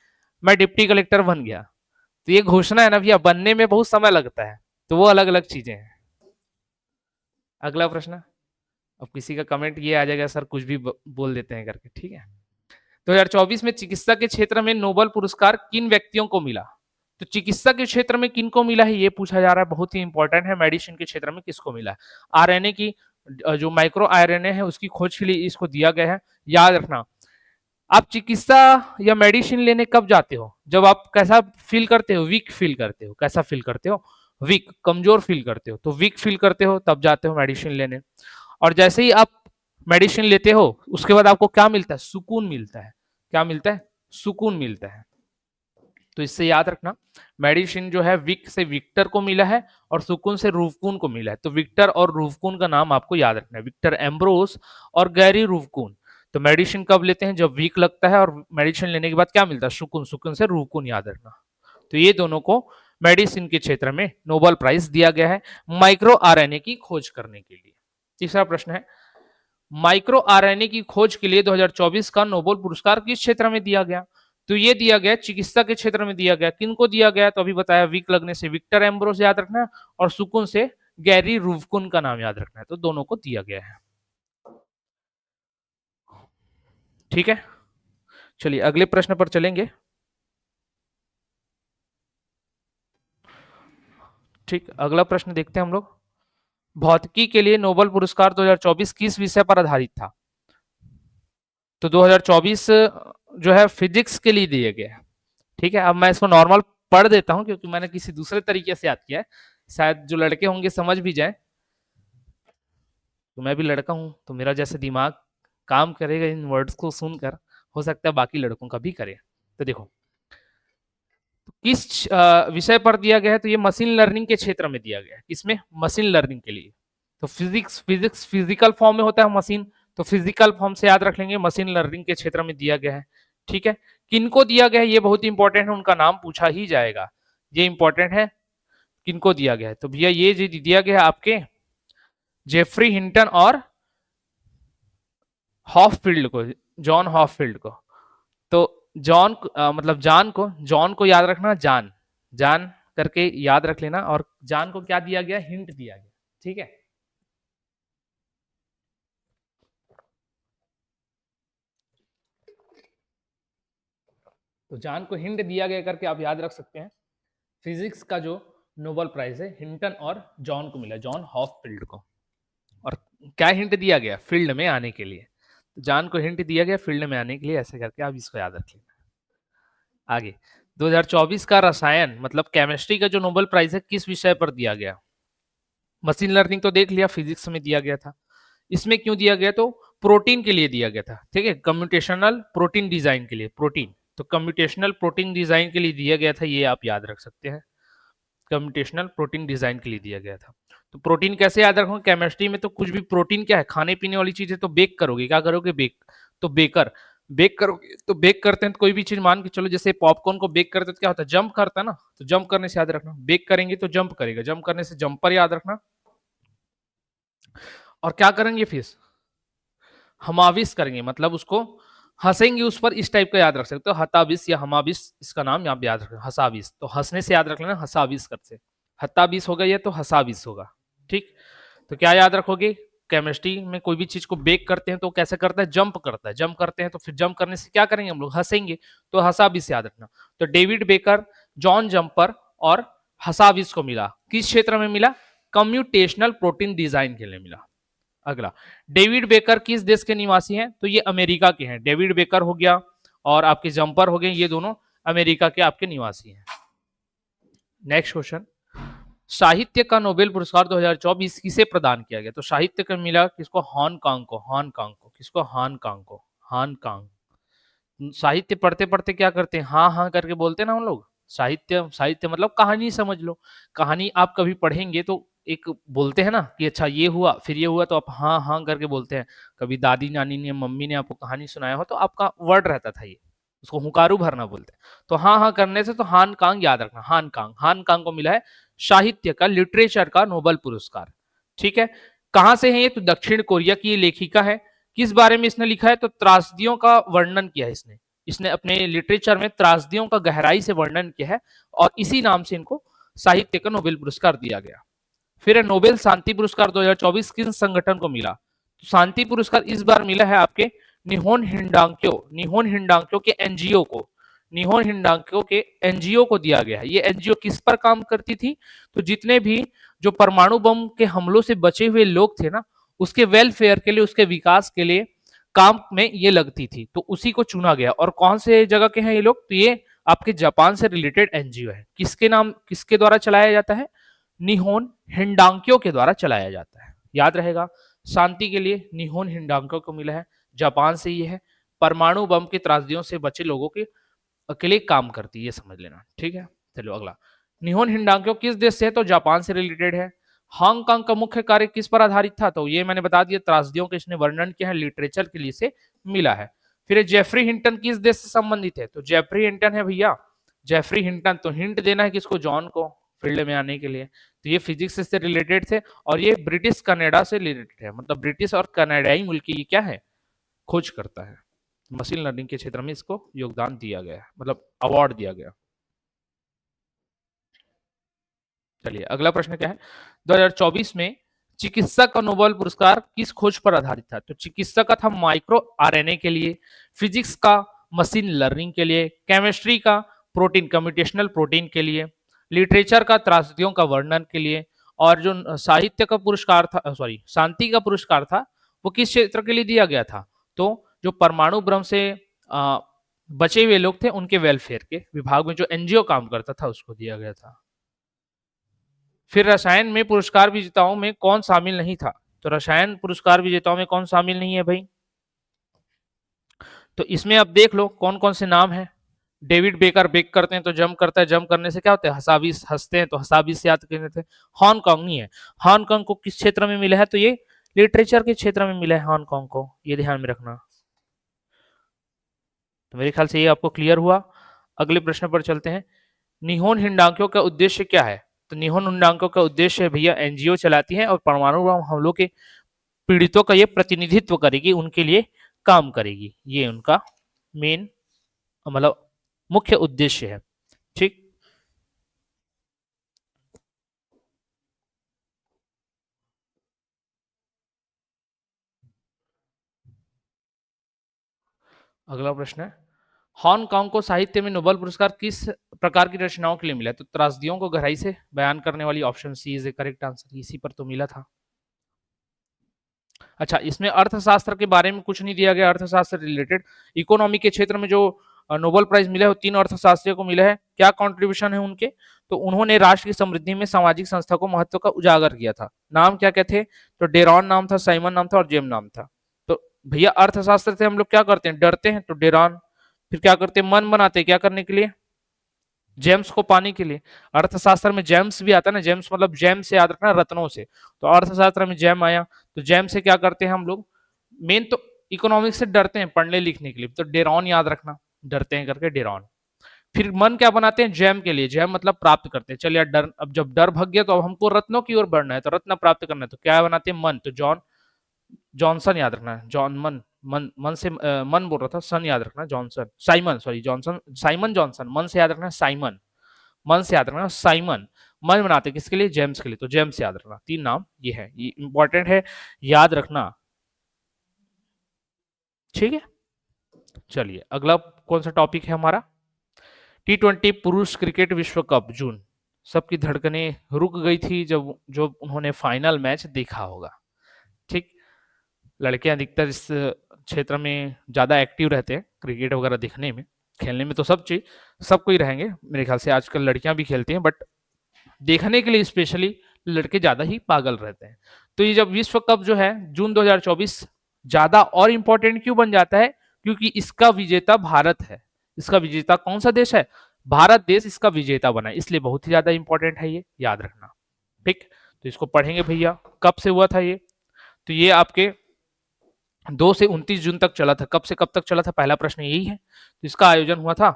मैं डिप्टी कलेक्टर बन गया, तो ये घोषणा है ना भैया, बनने में बहुत समय लगता है, तो वो अलग अलग चीजें हैं। अगला प्रश्न, अब किसी का कमेंट ये आ जाएगा सर कुछ भी बोल देते हैं करके। ठीक है, 2024 में चिकित्सा के क्षेत्र में नोबेल पुरस्कार किन व्यक्तियों को मिला? तो चिकित्सा के क्षेत्र में किनको मिला है ये पूछा जा रहा है, बहुत ही इंपॉर्टेंट है। मेडिसिन के क्षेत्र में किसको मिला है? आरएनए की जो माइक्रो आरएनए है उसकी खोज के लिए इसको दिया गया है। याद रखना, आप चिकित्सा या मेडिसिन लेने कब जाते हो? जब आप कैसा फील करते हो? वीक फील करते हो। कैसा फील करते हो? वीक, कमजोर फील करते हो। तो वीक फील करते हो तब जाते हो मेडिसिन लेने, और जैसे ही आप मेडिसिन लेते हो उसके बाद आपको क्या मिलता है? सुकून मिलता है। क्या मिलता है? सुकून मिलता है। तो इससे याद रखना, मेडिसिन जो है विक से विक्टर को मिला है और सुकून से रूफकुन को मिला है। तो विक्टर और रूफकुन का नाम आपको याद रखना है, विक्टर एम्ब्रोस और गैरी रूफकुन। तो मेडिसिन कब लेते हैं? जब वीक लगता है, और मेडिसिन लेने के बाद क्या मिलता है? सुकून, सुकून से रूफकुन, याद रखना। तो ये दोनों को मेडिसिन के क्षेत्र में नोबेल प्राइज दिया गया है माइक्रो आरएनए की खोज करने के लिए। तीसरा प्रश्न है, माइक्रो आरएनए की खोज के लिए 2024 का नोबेल पुरस्कार किस क्षेत्र में दिया गया? तो ये दिया गया चिकित्सा के क्षेत्र में दिया गया। किनको दिया गया? तो अभी बताया, वीक लगने से विक्टर एम्ब्रोस याद रखना है, और सुकून से गैरी रूफकुन का नाम याद रखना है। तो दोनों को दिया गया है। ठीक है, चलिए अगले प्रश्न पर चलेंगे। ठीक, अगला प्रश्न देखते हैं हम लोग। भौतिकी के लिए नोबेल पुरस्कार 2024 किस विषय पर आधारित था? तो 2024 जो है फिजिक्स के लिए दिए गए। ठीक है, अब मैं इसको नॉर्मल पढ़ देता हूं क्योंकि मैंने किसी दूसरे तरीके से याद किया है, शायद जो लड़के होंगे समझ भी जाए। तो मैं भी लड़का हूं तो मेरा जैसे दिमाग काम करेगा इन वर्ड्स को सुनकर, हो सकता है बाकी लड़कों का भी करे। तो देखो, किस विषय पर दिया गया है? तो ये मशीन लर्निंग के क्षेत्र में दिया गया है। किसमें? मशीन लर्निंग के लिए। तो फिजिक्स फिजिकल फॉर्म में होता है मशीन, तो फिजिकल फॉर्म से याद रख लेंगे, मशीन लर्निंग के क्षेत्र में दिया गया है। ठीक है, किनको दिया गया है ये बहुत इंपॉर्टेंट है, उनका नाम पूछा ही जाएगा, ये इंपॉर्टेंट है किनको दिया गया है। तो भैया ये जो दिया गया है आपके जेफरी हिंटन और हॉफफील्ड को, जॉन हॉफफील्ड को। तो जॉन मतलब जॉन को याद रखना, जान जान करके याद रख लेना, और जान को क्या दिया गया? हिंट दिया गया। ठीक है, तो जान को हिंट दिया गया करके आप याद रख सकते हैं। फिजिक्स का जो नोबेल प्राइज है हिंटन और जॉन को मिला, जॉन हॉफफील्ड को। और क्या हिंट दिया गया? फील्ड में आने के लिए। तो जान को हिंट दिया गया फील्ड में आने के लिए, ऐसे करके आप इसको याद रख लेना। आगे, 2024 का रसायन मतलब केमिस्ट्री का जो नोबेल प्राइज है किस विषय पर दिया गया? मशीन लर्निंग तो देख लिया, फिजिक्स में दिया गया था। इसमें क्यों दिया गया? तो प्रोटीन के लिए दिया गया था। ठीक है, कंप्यूटेशनल प्रोटीन डिजाइन के लिए, प्रोटीन, तो कंप्यूटेशनल प्रोटीन डिजाइन के लिए दिया गया था, ये आप याद रख सकते हैं। कंप्यूटेशनल प्रोटीन डिजाइन के लिए दिया गया था। तो प्रोटीन कैसे याद रखोगे? केमिस्ट्री में तो कुछ भी प्रोटीन क्या है? खाने पीने वाली चीज है, तो बेक करोगे, क्या करोगे? बेक। तो बेक करोगे, तो बेक करते हैं तो कोई भी चीज मान के चलो, जैसे पॉपकॉर्न को बेक करते हैं तो क्या होता है? जंप करता है ना, तो जंप करने से याद रखना, बेक करेंगे तो जंप करेगा, जंप करने से जंपर याद रखना। और क्या करेंगे फिर? हमाविस करेंगे, मतलब उसको हंसेंगे उस पर, इस टाइप का याद रख सकते हो, हताबिस या हमाबिस, इसका नाम यहाँ पे याद रखना, हसाबिस। तो हंसने से याद रख लेना, हसाबिस करते, हताबिस होगा ये तो हसाबिस होगा। ठीक, तो क्या याद रखोगे, केमिस्ट्री में कोई भी चीज को बेक करते हैं तो कैसे करता है, जंप करता है, जंप करते हैं तो फिर जंप करने से क्या करेंगे हम लोग, हंसेंगे, तो हसाबिस याद रखना। तो डेविड बेकर, जॉन जंपर और हसाबिस को मिला, किस क्षेत्र में मिला, कम्यूटेशनल प्रोटीन डिजाइन के लिए मिला। अगला, डेविड बेकर किस देश के निवासी हैं, तो ये अमेरिका के हैं, डेविड बेकर हो गया और आपके जंपर हो गए, ये दोनों अमेरिका के आपके निवासी हैं। नेक्स्ट क्वेश्चन, साहित्य का नोबेल पुरस्कार 2024 किसे प्रदान किया गया, तो साहित्य का मिला किसको, हांगकांग को, हांगकांग को, किसको, हांगकांग को, हांगकांग। साहित्य पढ़ते पढ़ते क्या करते हैं, हाँ हाँ करके बोलते हैं ना हम लोग, साहित्य, साहित्य मतलब कहानी समझ लो, कहानी आप कभी पढ़ेंगे तो एक बोलते हैं ना कि अच्छा ये हुआ फिर ये हुआ, तो आप हाँ हाँ करके बोलते हैं। कभी दादी नानी ने, मम्मी ने आपको कहानी सुनाया हो तो आपका वर्ड रहता था ये, उसको हुकारू भरना बोलते हैं। तो हाँ हाँ करने से तो हान कांग याद रखना, हान कांग, हान कांग को मिला है साहित्य का, लिटरेचर का नोबेल पुरस्कार। ठीक है, कहां से है ये, तो दक्षिण कोरिया की ये लेखिका है। किस बारे में इसने लिखा है, तो त्रासदियों का वर्णन किया है इसने, इसने अपने लिटरेचर में त्रासदियों का गहराई से वर्णन किया है और इसी नाम से इनको साहित्य का नोबेल पुरस्कार दिया गया। फिर नोबेल शांति पुरस्कार 2024 किस संगठन को मिला, तो शांति पुरस्कार इस बार मिला है आपके निहोन हिंडांक्यो, निहोन हिंडांक्यो के एनजीओ को, निहोन हिंडांक्यो के एनजीओ को दिया गया है। ये एनजीओ किस पर काम करती थी, तो जितने भी जो परमाणु बम के हमलों से बचे हुए लोग थे ना, उसके वेलफेयर के लिए, उसके विकास के लिए काम में ये लगती थी, तो उसी को चुना गया। और कौन से जगह के हैं ये लोग, तो ये आपके जापान से रिलेटेड एनजीओ है। किसके नाम, किसके द्वारा चलाया जाता है, निहोन हिंडांक्यो के द्वारा चलाया जाता है, याद रहेगा। शांति के लिए निहोन हिंडांक्यो को मिला है, जापान से ये है, परमाणु बम के त्रासदियों से बचे लोगों के अकेले काम करती है, ये समझ लेना। ठीक है, चलो अगला, निहोन हिंडांक्यो किस देश से है, तो जापान से रिलेटेड है। हांगकांग का मुख्य कार्य किस पर आधारित था, तो ये मैंने बता दिया, त्रासदियों के इसने वर्णन किया है, लिटरेचर के लिए से मिला है। फिर जेफरी हिंटन किस देश से संबंधित है, तो जेफरी हिंटन है भैया, जेफरी हिंटन, तो हिंट देना है किसको, जॉन को फील्ड में आने के लिए, तो ये फिजिक्स से रिलेटेड थे और ये ब्रिटिश कनाडा से रिलेटेड है, मतलब ब्रिटिश और कनाडाई मुल्क की ये क्या है, खोज करता है। मशीन लर्निंग के क्षेत्र में इसको योगदान दिया गया, मतलब अवार्ड दिया गया। चलिए अगला प्रश्न क्या है, 2024 में चिकित्सा का नोबेल पुरस्कार किस खोज पर आधारित था, तो चिकित्सा का था माइक्रो आरएनए के लिए, फिजिक्स का मशीन लर्निंग के लिए, केमिस्ट्री का प्रोटीन, कम्यूटेशनल प्रोटीन के लिए, लिटरेचर का त्रासदियों का वर्णन के लिए, और जो साहित्य का पुरस्कार था, सॉरी शांति का पुरस्कार था, वो किस क्षेत्र के लिए दिया गया था, तो जो परमाणु बम से बचे हुए लोग थे उनके वेलफेयर के विभाग में जो एनजीओ काम करता था उसको दिया गया था। फिर रसायन में पुरस्कार विजेताओं में कौन शामिल नहीं था, तो रसायन पुरस्कार विजेताओं में कौन शामिल नहीं है भाई, तो इसमें आप देख लो कौन कौन से नाम है। डेविड बेकर, बेक करते हैं तो जंप करता है, जंप करने से क्या होता है, हसाबीस, हंसते हैं तो हसाबीस याद करते थे। हांगकांग नहीं है, हांगकांग को किस क्षेत्र में मिला है, तो ये लिटरेचर के क्षेत्र में मिला है हांगकांग को, ये ध्यान में रखना। तो मेरे ख्याल से ये आपको क्लियर हुआ। अगले प्रश्न पर चलते हैं, निहोन हिंडांक्यो का उद्देश्य क्या है, तो निहोन हिंडांक्यो का उद्देश्य भैया एनजीओ चलाती है और परमाणु बम हमलों के पीड़ितों का ये प्रतिनिधित्व करेगी, उनके लिए काम करेगी, ये उनका मेन मतलब मुख्य उद्देश्य है। ठीक, अगला प्रश्न है, हांगकांग को साहित्य में नोबेल पुरस्कार किस प्रकार की रचनाओं के लिए मिला, तो त्रासदियों को गहराई से बयान करने वाली, option C is a correct answer, इसी पर तो मिला था। अच्छा, इसमें अर्थशास्त्र के बारे में कुछ नहीं दिया गया, अर्थशास्त्र रिलेटेड, इकोनॉमी के क्षेत्र में जो नोबेल प्राइज मिला है वो 3 अर्थशास्त्रियों को मिला है। क्या कंट्रीब्यूशन है उनके, तो उन्होंने राष्ट्र की समृद्धि में सामाजिक संस्था को महत्व का उजागर किया था। नाम क्या क्या थे, तो डेरॉन नाम था, साइमन नाम था और जेम नाम था। तो भैया अर्थशास्त्र से हम लोग क्या करते हैं, डरते हैं, तो डेरॉन। फिर क्या करते हैं, मन बनाते हैं, क्या करने के लिए, जेम्स को पाने के लिए। अर्थशास्त्र में जेम्स भी आता है ना, जेम्स मतलब जेम से याद रखना, रत्नों से, तो अर्थशास्त्र में जेम आया, तो जेम से क्या करते हैं हम लोग, मेन तो इकोनॉमिक्स से डरते हैं पढ़ने लिखने के लिए, तो डेरॉन याद रखना, डरते हैं करके डेरॉन। फिर मन क्या बनाते हैं, जैम के लिए, जैम मतलब प्राप्त करते हैं, चल यार डर, अब जब डर भग गया तो अब हमको रत्नों की ओर बढ़ना है, तो रत्न प्राप्त करना है, तो क्या बनाते हैं, मन, तो जॉन जॉनसन याद रखना है, जॉन मन, मन मन से मन बोल रहा था, सन याद रखना, Johnson, Simon, sorry Johnson, Simon Johnson, मन से याद रखना साइमन, मन से याद रखना साइमन। मन बनाते किसके लिए, जेम्स के लिए, तो जेम्स याद रखना, 3 नाम ये है, ये इंपॉर्टेंट है, याद रखना, ठीक है। चलिए अगला कौन सा टॉपिक है हमारा, T20 पुरुष क्रिकेट विश्व कप जून, सबकी धड़कनें रुक गई थी जब उन्होंने फाइनल मैच देखा होगा, ठीक। लड़के अधिकतर इस क्षेत्र में ज्यादा एक्टिव रहते हैं क्रिकेट वगैरह देखने में, खेलने में तो सब कोई रहेंगे मेरे ख्याल से, आजकल लड़कियां भी खेलती हैं, बट देखने के लिए स्पेशली लड़के ज्यादा ही पागल रहते हैं। तो ये जब विश्व कप जो है जून 2024 ज्यादा और इंपॉर्टेंट क्यों बन जाता है, क्योंकि इसका विजेता भारत है। इसका विजेता कौन सा देश है, भारत देश इसका विजेता बना है, इसलिए बहुत ही ज्यादा इंपॉर्टेंट है, ये याद रखना, ठीक। तो इसको पढ़ेंगे भैया, कब से हुआ था ये, तो ये आपके 2 से 29 जून तक चला था। कब से कब तक चला था, पहला प्रश्न यही है। तो इसका आयोजन हुआ था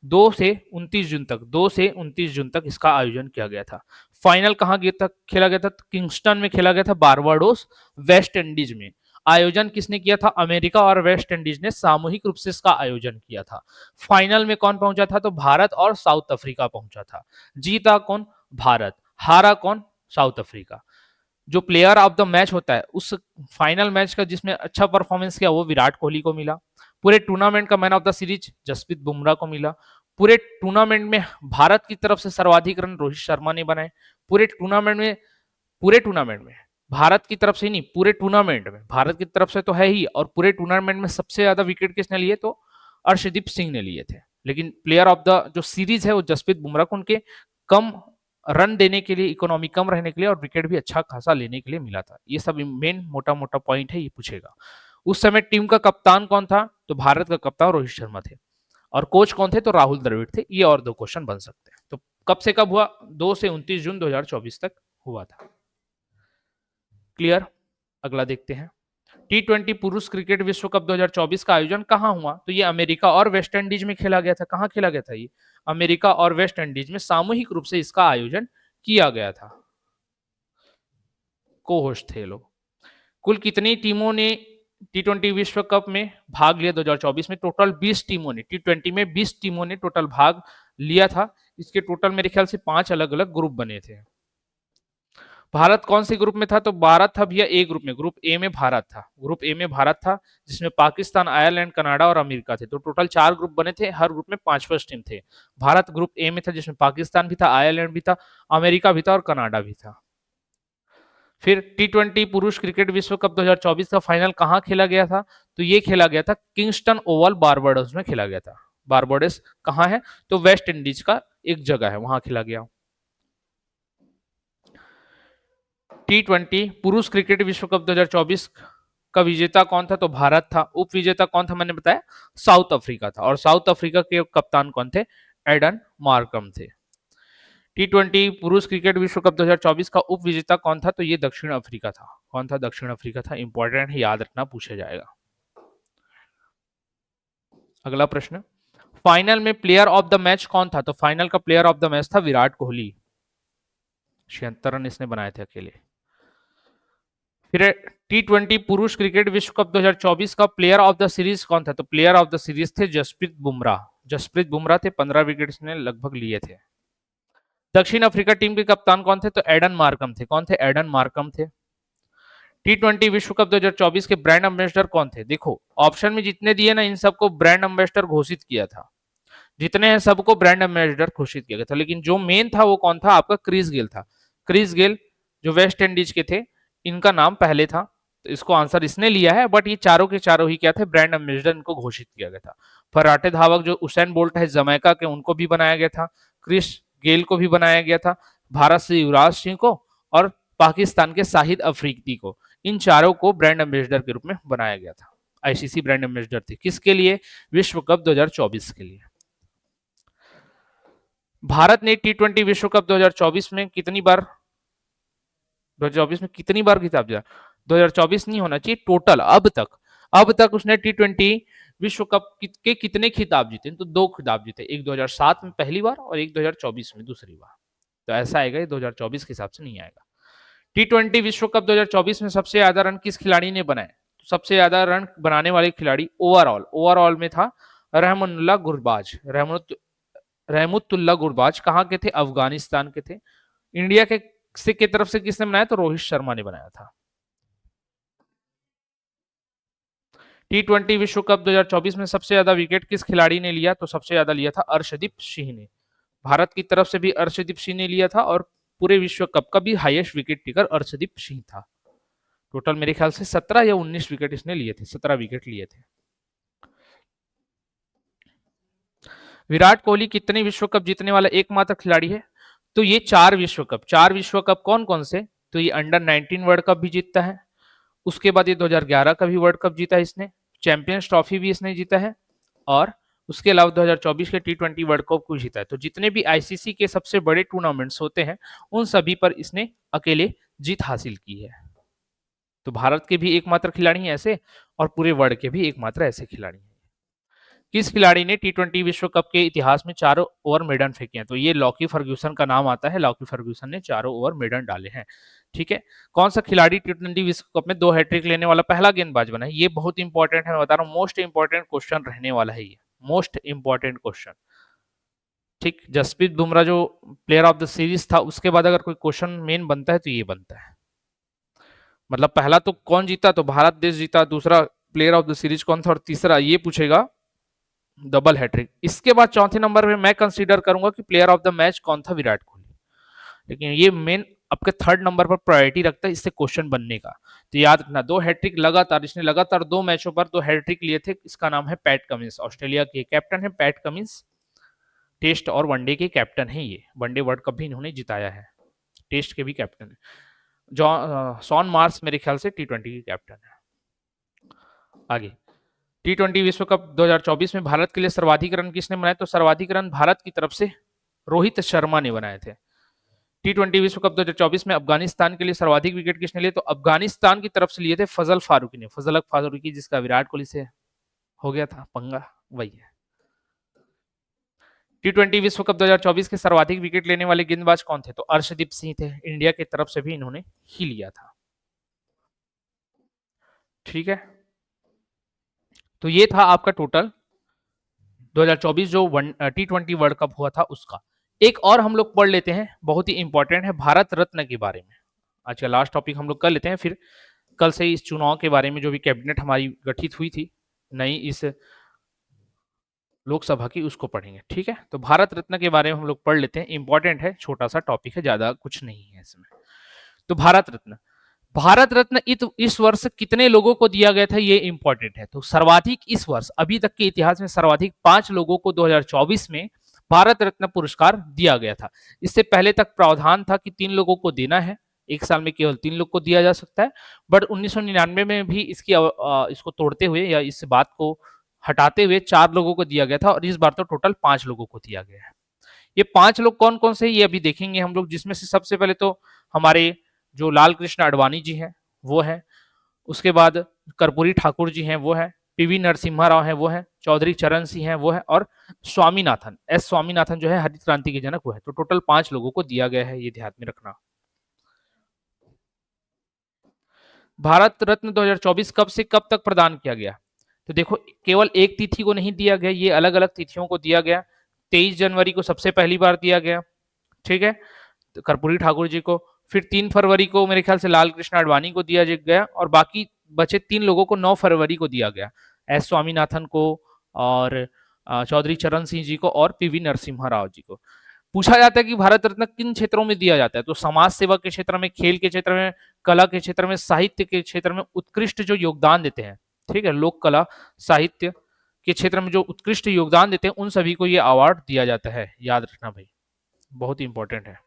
2 से 29 जून तक, 2 से 29 जून तक इसका आयोजन किया गया था। फाइनल कहां खेला गया था, किंगस्टन में खेला गया था, बारबाडोस वेस्ट इंडीज में। आयोजन किसने किया था, अमेरिका और वेस्ट इंडीज ने सामूहिक रूप से इसका आयोजन किया था। फाइनल में कौन पहुंचा था, तो भारत और साउथ अफ्रीका पहुंचा था। जीता कौन, भारत, हारा कौन, साउथ अफ्रीका। जो प्लेयर ऑफ द मैच होता है उस फाइनल मैच का जिसमें अच्छा परफॉर्मेंस किया वो विराट कोहली को मिला। पूरे टूर्नामेंट का man of the series Jasprit Bumrah को मिला। पूरे टूर्नामेंट में भारत की तरफ से सर्वाधिक रन रोहित शर्मा ने बनाए। पूरे टूर्नामेंट में भारत की तरफ से नहीं, पूरे टूर्नामेंट में भारत की तरफ से तो है ही, और पूरे टूर्नामेंट में सबसे ज्यादा विकेट किसने लिए, तो अर्शदीप सिंह ने लिए थे। लेकिन प्लेयर ऑफ द जो सीरीज है वो जसप्रीत बुमराह को उनके कम रन देने के लिए, इकोनॉमी कम रहने के लिए और विकेट भी अच्छा खासा लेने के लिए मिला था। ये सब मेन मोटा मोटा पॉइंट है, ये पूछेगा। उस समय टीम का कप्तान कौन था, तो भारत का कप्तान रोहित शर्मा थे, और कोच कौन थे, तो राहुल द्रविड़ थे। ये और 2 क्वेश्चन बन सकते हैं। तो कब से कब हुआ, 2 से 29 जून 2024 तक हुआ था। क्लियर, अगला देखते हैं। T20 पुरुष क्रिकेट विश्व कप 2024 का आयोजन कहां हुआ, तो ये अमेरिका और वेस्ट इंडीज में खेला गया था। कहां खेला गया था, ये अमेरिका और वेस्ट इंडीज में सामूहिक रूप से इसका आयोजन किया गया था। को होस्ट थे लोग। कुल कितनी टीमों ने T20 विश्व कप में भाग लिया 2024 में, टोटल 20 टीमों ने, T20 में 20 टीमों ने टोटल भाग लिया था। इसके टोटल मेरे ख्याल से 5 अलग अलग ग्रुप बने थे। भारत कौन से ग्रुप में था, तो भारत था भैया ए ग्रुप में, ग्रुप ए में भारत था। ग्रुप ए में भारत था जिसमें पाकिस्तान, आयरलैंड, कनाडा और अमेरिका थे। तो टोटल 4 ग्रुप बने थे, हर ग्रुप में 5 टीम थे। भारत ग्रुप ए में था जिसमें पाकिस्तान भी था, आयरलैंड भी था, अमेरिका भी था और कनाडा भी था। फिर T20 पुरुष क्रिकेट विश्व कप 2024 का फाइनल कहां खेला गया था, तो ये खेला गया था किंगस्टन ओवल बारबाडोस में खेला गया था। बारबाडोस कहां है, तो वेस्ट इंडीज का एक जगह है, वहां खेला गया। T20 पुरुष क्रिकेट विश्व कप 2024 का विजेता कौन था, तो भारत था। उप विजेता कौन था, मैंने बताया साउथ अफ्रीका था, और साउथ अफ्रीका के कप्तान कौन थे, एडन मार्कम थे। T20 पुरुष क्रिकेट विश्व कप 2024 का उप विजेता कौन था, तो ये दक्षिण अफ्रीका था। कौन था, दक्षिण अफ्रीका था। इंपॉर्टेंट है, याद रखना, पूछा जाएगा। अगला प्रश्न, फाइनल में प्लेयर ऑफ द मैच कौन था, तो फाइनल का प्लेयर ऑफ द मैच था विराट कोहली, 76 रन इसने बनाए थे अकेले। फिर T20 पुरुष क्रिकेट विश्व कप 2024 का प्लेयर ऑफ द सीरीज कौन था, तो प्लेयर ऑफ द सीरीज थे जसप्रीत बुमराह। जसप्रीत बुमराह थे, 15 विकेट इसने लगभग लिए थे। दक्षिण अफ्रीका टीम के कप्तान कौन थे, तो एडन मार्कम थे। कौन थे, एडन मार्कम थे। T20 विश्व कप 2024 के ब्रांड एम्बेसडर कौन थे, देखो ऑप्शन में जितने दिए ना इन सबको ब्रांड एम्बेसडर घोषित किया था, जितने हैं सबको ब्रांड एम्बेसडर घोषित किया गया था। लेकिन जो मेन था वो कौन था, आपका क्रिस गेल था। क्रिस गेल जो वेस्ट इंडीज के थे, इनका नाम पहले था, तो इसको आंसर इसने लिया है, बट ये चारों के चारों ही क्या थे, ब्रांड एम्बेसडर इनको घोषित किया गया था। फर्राटे धावक जो उसेन बोल्ट है जमैका के, उनको भी बनाया गया था। क्रिस गेल को भी बनाया गया था। भारत से युवराज सिंह को और पाकिस्तान के शाहिद अफरीदी को, इन चारों को ब्रांड एम्बेसडर के रूप में बनाया गया था। आईसीसी ब्रांड एम्बेसडर थे किसके लिए, विश्व कप 2024 के लिए। भारत ने T20 विश्व कप 2024 में कितनी बार, 2024 में कितनी बार खिताब जीता, 2024 नहीं होना चाहिए, टोटल अब तक उसने T20 विश्व कप के कितने खिताब जीते, तो 2 खिताब जीते, एक 2007 में पहली बार और एक 2024 में दूसरी बार। तो ऐसा आएगा, ये 2024 के हिसाब से नहीं आएगा। T20 विश्व कप 2024 में सबसे ज्यादा रन किस खिलाड़ी ने बनाए, तो सबसे ज्यादा रन बनाने वाले खिलाड़ी ओवरऑल में था रहमुतुल्लाह गुरबाज। रहमुतुल्लाह गुरबाज कहाँ के थे, अफगानिस्तान के थे। इंडिया के की तरफ से किसने बनाया? तो रोहित शर्मा ने बनाया था। T20 विश्व कप 2024 में सबसे ज्यादा विकेट किस खिलाड़ी ने लिया? तो सबसे ज्यादा लिया था अर्शदीप सिंह ने। भारत की तरफ से भी अर्शदीप सिंह ने लिया था और पूरे विश्व कप का भी highest wicket taker Arshdeep Singh था। टोटल मेरे ख्याल से 17 या 19 विकेट इसने लिए थे, 17 विकेट लिए थे। विराट कोहली कितने विश्व कप जीतने वाला एकमात्र खिलाड़ी है? तो ये 4 विश्व कप। 4 विश्व कप कौन कौन से? तो ये अंडर 19 वर्ल्ड कप भी जीतता है, उसके बाद ये 2011 का भी वर्ल्ड कप जीता है इसने, चैंपियंस ट्रॉफी भी इसने जीता है, और उसके अलावा 2024 के T20 वर्ल्ड कप को जीता है। तो जितने भी आईसीसी के सबसे बड़े टूर्नामेंट्स होते हैं उन सभी पर इसने अकेले जीत हासिल की है। तो भारत के भी एकमात्र खिलाड़ी हैं ऐसे, और पूरे वर्ल्ड के भी एकमात्र ऐसे खिलाड़ी हैं। किस खिलाड़ी ने T20 विश्व कप के इतिहास में चारों ओवर मेडन फेंके हैं? तो ये लॉकी फर्ग्यूसन का नाम आता है। लॉकी फर्ग्यूसन ने चारों ओवर मेडन डाले हैं। ठीक है। कौन सा खिलाड़ी T20 विश्व कप में 2 हैट्रिक लेने वाला पहला गेंदबाज बना है? ये बहुत इंपॉर्टेंट है, मैं बता रहा हूँ, मोस्ट इंपॉर्टेंट क्वेश्चन रहने वाला है ये, मोस्ट इंपॉर्टेंट क्वेश्चन। ठीक, जसप्रीत बुमराह जो प्लेयर ऑफ द सीरीज था, उसके बाद अगर कोई क्वेश्चन मेन बनता है तो ये बनता है। मतलब पहला तो कौन जीता? तो भारत देश जीता, दूसरा प्लेयर ऑफ द सीरीज कौन था, और तीसरा ये पूछेगा डबल हैट्रिक। इसके बाद चौथे नंबर पे मैं कंसीडर करूंगा कि प्लेयर ऑफ द मैच कौन था, विराट कोहली। लेकिन ये मेन आपके थर्ड नंबर पर प्रायोरिटी रखता है इससे क्वेश्चन बनने का। तो याद रखना, 2 हैट्रिक लगातार, इसने लगातार 2 मैचों पर 2 हैट्रिक लिए थे। इसका नाम है पैट कमिंस, ऑस्ट्रेलिया के कैप्टन है पैट कमिंस। टेस्ट और वनडे के कैप्टन है ये, वनडे वर्ल्ड कप भी इन्होंने जिताया है, टेस्ट के भी कैप्टन है। शॉन मार्स मेरे ख्याल से T20 के कैप्टन है। आगे, T20 विश्व कप 2024 में भारत के लिए सर्वाधिक रन किसने बनाए? तो सर्वाधिक रन भारत की तरफ से रोहित शर्मा ने बनाए थे। T20 विश्व कप 2024 में अफगानिस्तान के लिए सर्वाधिक विकेट किसने लिए? तो अफगानिस्तान की तरफ से लिए थे फजल फारूकी ने, फजल फारूकी जिसका विराट कोहली से हो गया था पंगा, वही है। T20 विश्व कप 2024 के सर्वाधिक विकेट लेने वाले गेंदबाज कौन थे? तो अर्शदीप सिंह थे, इंडिया की तरफ से भी इन्होंने ही लिया था। ठीक है, तो ये था आपका टोटल 2024 जो T20 वर्ल्ड कप हुआ था उसका। एक और हम लोग पढ़ लेते हैं, बहुत ही इंपॉर्टेंट है, भारत रत्न के बारे में। आज का लास्ट टॉपिक हम लोग कर लेते हैं, फिर कल से इस चुनाव के बारे में जो भी कैबिनेट हमारी गठित हुई थी नई इस लोकसभा की, उसको पढ़ेंगे। ठीक है, तो भारत रत्न के बारे में हम लोग पढ़ लेते हैं, इंपॉर्टेंट है, छोटा सा टॉपिक है, ज्यादा कुछ नहीं है इसमें। तो भारत रत्न, भारत रत्न इस वर्ष कितने लोगों को दिया गया था, ये इंपॉर्टेंट है। तो सर्वाधिक इस वर्ष अभी तक के इतिहास में सर्वाधिक 5 लोगों को 2024 में भारत रत्न पुरस्कार दिया गया था। इससे पहले तक प्रावधान था कि 3 लोगों को देना है, एक साल में केवल 3 लोग को दिया जा सकता है। बट 1999 में भी इसको तोड़ते हुए या इस बात को हटाते हुए 4 लोगों को दिया गया था, और इस बार तो टोटल 5 लोगों को दिया गया है। ये 5 लोग कौन कौन से, ये अभी देखेंगे हम लोग, जिसमें से सबसे पहले तो हमारे जो लाल कृष्ण आडवाणी जी हैं वो है, उसके बाद कर्पूरी ठाकुर जी हैं वो है, पीवी नरसिम्हा राव हैं वो है, चौधरी चरण सिंह हैं वो है, और स्वामीनाथन, एस स्वामीनाथन जो है हरित क्रांति के जनक वो है। तो टोटल 5 लोगों को दिया गया है, ये ध्यान में रखना। भारत रत्न 2024 कब से कब तक प्रदान किया गया? तो देखो, केवल एक तिथि को नहीं दिया गया, ये अलग अलग तिथियों को दिया गया। 23 जनवरी को सबसे पहली बार दिया गया, ठीक है, तो कर्पूरी ठाकुर जी को। फिर 3 फरवरी को मेरे ख्याल से लाल कृष्ण आडवाणी को दिया गया, और बाकी बचे 3 लोगों को 9 फरवरी को दिया गया, एस स्वामीनाथन को, और चौधरी चरण सिंह जी को, और पीवी नरसिम्हा राव जी को। पूछा जाता है कि भारत रत्न किन क्षेत्रों में दिया जाता है? तो समाज सेवा के क्षेत्र में, खेल के क्षेत्र में, कला के क्षेत्र में, साहित्य के क्षेत्र में उत्कृष्ट जो योगदान देते हैं, ठीक है, लोक कला साहित्य के क्षेत्र में जो उत्कृष्ट योगदान देते हैं उन सभी को ये अवार्ड दिया जाता है, याद रखना भाई, बहुत ही इंपॉर्टेंट है।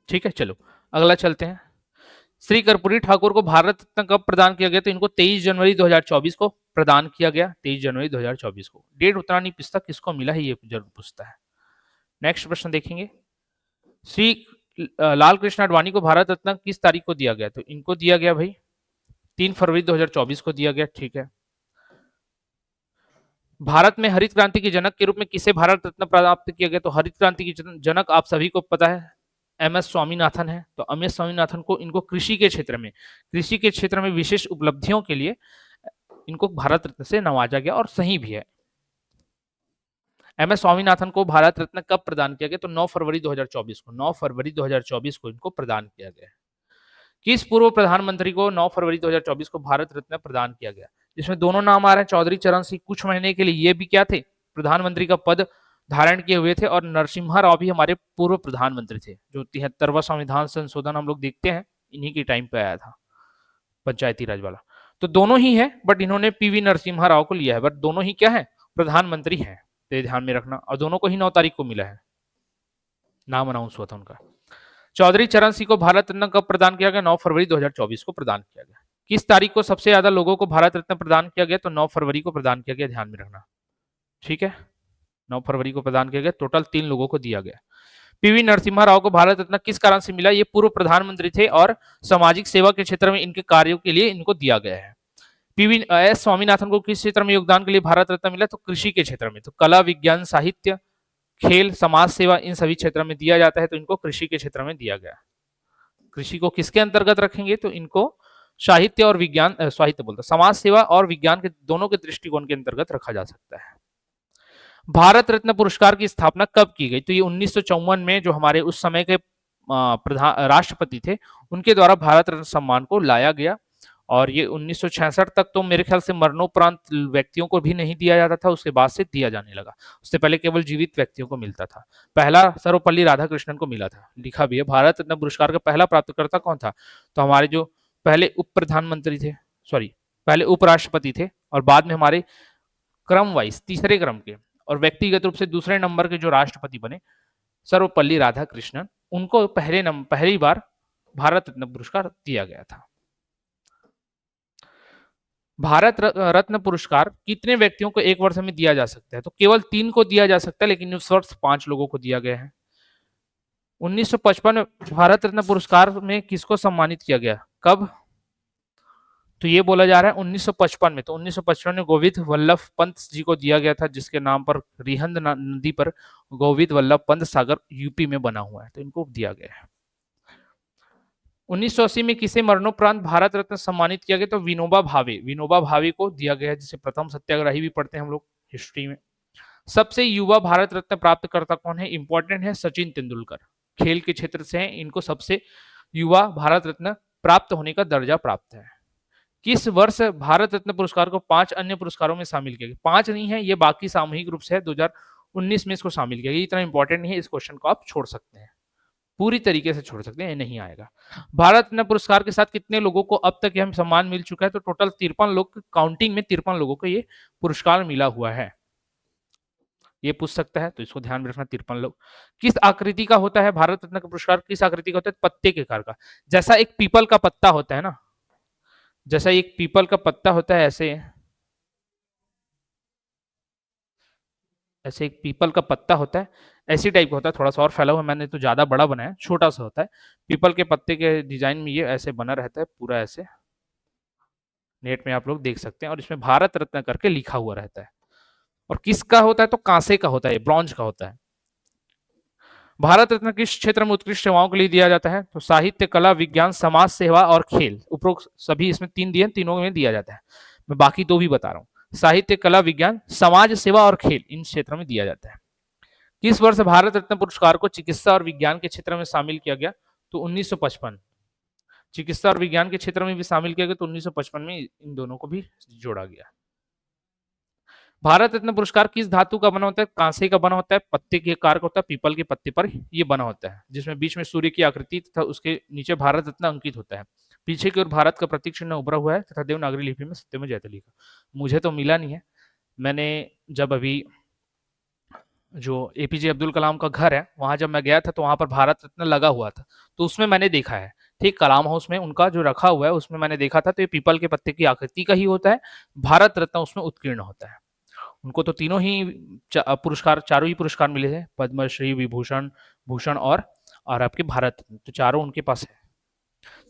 ठीक है, चलो अगला चलते हैं। श्री कर्पूरी ठाकुर को भारत रत्न कब प्रदान किया गया? तो इनको 23 जनवरी 2024 को प्रदान किया गया, 23 जनवरी 2024 को। डेट उतना नहीं पूछता किसको मिला है, ये जरूर पूछता है। नेक्स्ट प्रश्न देखेंगे, श्री लाल कृष्ण आडवाणी को भारत रत्न किस तारीख को दिया गया? तो इनको दिया गया भाई 3 फरवरी 2024 को दिया गया, ठीक है। भारत में हरित क्रांति के जनक के रूप में किसे भारत रत्न प्राप्त किया गया? तो हरित क्रांति के जनक आप सभी को पता है, MS स्वामीनाथन है। तो MS स्वामीनाथन को, इनको कृषि के क्षेत्र में विशेष उपलब्धियों के लिए इनको भारत रत्न से नवाजा गया, और सही भी है। एम एस स्वामीनाथन को भारत रत्न कब प्रदान किया गया? तो 9 फरवरी 2024 को, 9 फरवरी 2024 को इनको प्रदान किया गया। किस पूर्व प्रधानमंत्री को 9 फरवरी 2024 को भारत रत्न प्रदान किया गया? जिसमें दोनों नाम आ रहे हैं, चौधरी चरण सिंह कुछ महीने के लिए ये भी क्या थे, प्रधानमंत्री का पद धारण किए हुए थे, और नरसिम्हा राव भी हमारे पूर्व प्रधानमंत्री थे। जो 73वां संविधान संशोधन हम लोग देखते हैं, इन्हीं के टाइम पे आया था, पंचायती राज वाला। तो दोनों ही है, बट इन्होंने पीवी नरसिम्हा राव को लिया है, बट दोनों ही क्या है, प्रधानमंत्री हैं, तो ध्यान में रखना। और दोनों को ही 9 तारीख को मिला है, नाम अनाउंस हुआ था उनका। चौधरी चरण सिंह को भारत रत्न कब प्रदान किया गया? 9 फरवरी 2024 को प्रदान किया गया। किस तारीख को सबसे ज्यादा लोगों को भारत रत्न प्रदान किया गया? तो 9 फरवरी को प्रदान किया गया, ध्यान में रखना, ठीक है। 9 फरवरी को प्रदान किया गया, टोटल 3 लोगों को दिया गया। पीवी नरसिम्हा राव को भारत रत्न किस कारण से मिला? ये पूर्व प्रधानमंत्री थे और सामाजिक सेवा के क्षेत्र में इनके कार्यों के लिए इनको दिया गया है। पीवी एस स्वामीनाथन को किस क्षेत्र में योगदान के लिए भारत रत्न मिला? तो कृषि के क्षेत्र में। तो कला, विज्ञान, साहित्य, खेल, समाज सेवा, इन सभी क्षेत्रों में दिया जाता है, तो इनको कृषि के क्षेत्र में दिया गया। कृषि को किसके अंतर्गत रखेंगे? तो इनको साहित्य और विज्ञान, साहित्य बोलता, समाज सेवा और विज्ञान के दोनों के दृष्टिकोण के अंतर्गत रखा जा सकता है। भारत रत्न पुरस्कार की स्थापना कब की गई? तो ये 1954 में जो हमारे उस समय के प्रधान राष्ट्रपति थे, उनके द्वारा भारत रत्न सम्मान को लाया गया। और ये 1966 तक तो मेरे ख्याल से मरणोपरांत व्यक्तियों को भी नहीं दिया जाता था, उसके बाद से दिया जाने लगा। उससे पहले केवल जीवित व्यक्तियों को मिलता था। पहला सर्वपल्ली राधाकृष्णन को मिला था, लिखा भी है। भारत रत्न पुरस्कार का पहला प्राप्तकर्ता कौन था? तो हमारे जो पहले उप प्रधानमंत्री थे, सॉरी पहले उपराष्ट्रपति थे, और बाद में हमारे क्रम वाइज तीसरे क्रम के और व्यक्तिगत रूप से दूसरे नंबर के जो राष्ट्रपति बने, सर्वपल्ली राधाकृष्णन, उनको पहली बार भारत रत्न पुरस्कार दिया गया था। भारत रत्न पुरस्कार कितने व्यक्तियों को एक वर्ष में दिया जा सकता है? तो केवल 3 को दिया जा सकता है, लेकिन उस वर्ष 5 लोगों को दिया गया है। 1955 में भारत रत्न पुरस्कार में किसको सम्मानित किया गया? कब? तो ये बोला जा रहा है 1955 में। तो 1955 में गोविंद वल्लभ पंत जी को दिया गया था, जिसके नाम पर रिहंद नदी पर गोविंद वल्लभ पंत सागर यूपी में बना हुआ है, तो इनको दिया गया है। 1980 में किसे मरणोपरांत भारत रत्न सम्मानित किया गया? तो विनोबा भावे, विनोबा भावे को दिया गया है, जिसे प्रथम सत्याग्रही भी पढ़ते हैं हम लोग हिस्ट्री में। सबसे युवा भारत रत्न प्राप्तकर्ता कौन है? इंपॉर्टेंट है, सचिन तेंदुलकर, खेल के क्षेत्र से हैं, इनको सबसे युवा भारत रत्न प्राप्त होने का दर्जा प्राप्त है। किस वर्ष भारत रत्न पुरस्कार को 5 अन्य पुरस्कारों में शामिल किया गया? 5 नहीं है, ये बाकी सामूहिक रूप से है, 2019 में इसको शामिल किया गया। इतना इंपॉर्टेंट नहीं है, इस क्वेश्चन को आप छोड़ सकते हैं, पूरी तरीके से छोड़ सकते हैं, ये नहीं आएगा। भारत रत्न पुरस्कार के साथ कितने लोगों को अब तक यह सम्मान मिल चुका है? तो टोटल 53 लोग, काउंटिंग में 53 लोगों को ये पुरस्कार मिला हुआ है, ये पूछ सकता है, तो इसको ध्यान में रखना, 53 लोग। किस आकृति का होता है भारत रत्न का पुरस्कार? किस आकृति का होता है? पत्ते के आकार का, जैसा एक पीपल का पत्ता होता है ना, जैसा एक पीपल का पत्ता होता है, ऐसे एक पीपल का पत्ता होता है, ऐसी टाइप का होता है, थोड़ा सा और फैला हुआ, मैंने तो ज्यादा बड़ा बनाया, छोटा सा होता है। पीपल के पत्ते के डिजाइन में ये ऐसे बना रहता है, पूरा ऐसे, नेट में आप लोग देख सकते हैं, और इसमें भारत रत्न करके लिखा हुआ रहता है। और किसका होता है? तो कांसे का होता है, ब्रॉन्ज का होता है। भारत रत्न किस क्षेत्र में उत्कृष्ट सेवाओं के लिए दिया जाता है? तो साहित्य, कला, विज्ञान, समाज सेवा और खेल, उपरोक्त सभी इसमें 3 दिए, तीनों में दिया जाता है। मैं बाकी 2 भी बता रहा हूँ, साहित्य, कला, विज्ञान, समाज सेवा और खेल, इन क्षेत्रों में दिया जाता है। किस वर्ष भारत रत्न पुरस्कार को चिकित्सा और विज्ञान के क्षेत्र में शामिल किया गया? तो 1955। चिकित्सा और विज्ञान के क्षेत्र में भी शामिल किया गया, तो 1955 में इन दोनों को भी जोड़ा गया। भारत रत्न पुरस्कार किस धातु का बना होता है? कांसे का बना होता है, पत्ते के आकार का होता है, पीपल के पत्ते पर ये बना होता है, जिसमें बीच में सूर्य की आकृति तथा उसके नीचे भारत रत्न अंकित होता है। पीछे की ओर भारत का प्रतीक चिन्ह उभरा हुआ है तथा देवनागरी लिपि में सत्यम जयते लिखा। मुझे तो मिला नहीं है, मैंने जब अभी जो एपीजे अब्दुल कलाम का घर है वहां जब मैं गया था, तो वहां पर भारत रत्न लगा हुआ था, तो उसमें मैंने देखा है, ठीक, कलाम हाउस में उनका जो रखा हुआ है उसमें मैंने देखा था, तो ये पीपल के पत्ते की आकृति का ही होता है, भारत रत्न उसमें उत्कीर्ण होता है। उनको तो तीनों ही पुरस्कार, चारों ही पुरस्कार मिले थे, पद्मश्री, विभूषण, भूषण और आपके भारत रत्न, तो चारों उनके पास है।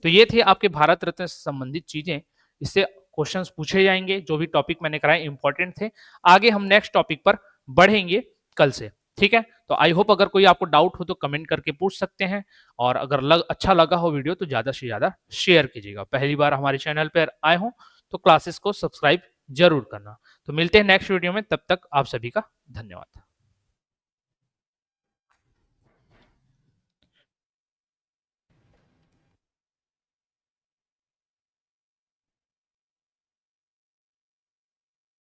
तो ये थे आपके भारत रत्न से संबंधित चीजें, इससे क्वेश्चंस पूछे जाएंगे, जो भी टॉपिक मैंने कराए इंपॉर्टेंट थे। आगे हम नेक्स्ट टॉपिक पर बढ़ेंगे कल से, ठीक है। तो आई होप अगर कोई आपको डाउट हो तो कमेंट करके पूछ सकते हैं, और अगर अच्छा लगा हो वीडियो तो ज्यादा से ज्यादा शेयर कीजिएगा। पहली बार हमारे चैनल पर आए हो तो क्लासेस को सब्सक्राइब जरूर करना। तो मिलते हैं नेक्स्ट वीडियो में, तब तक आप सभी का धन्यवाद।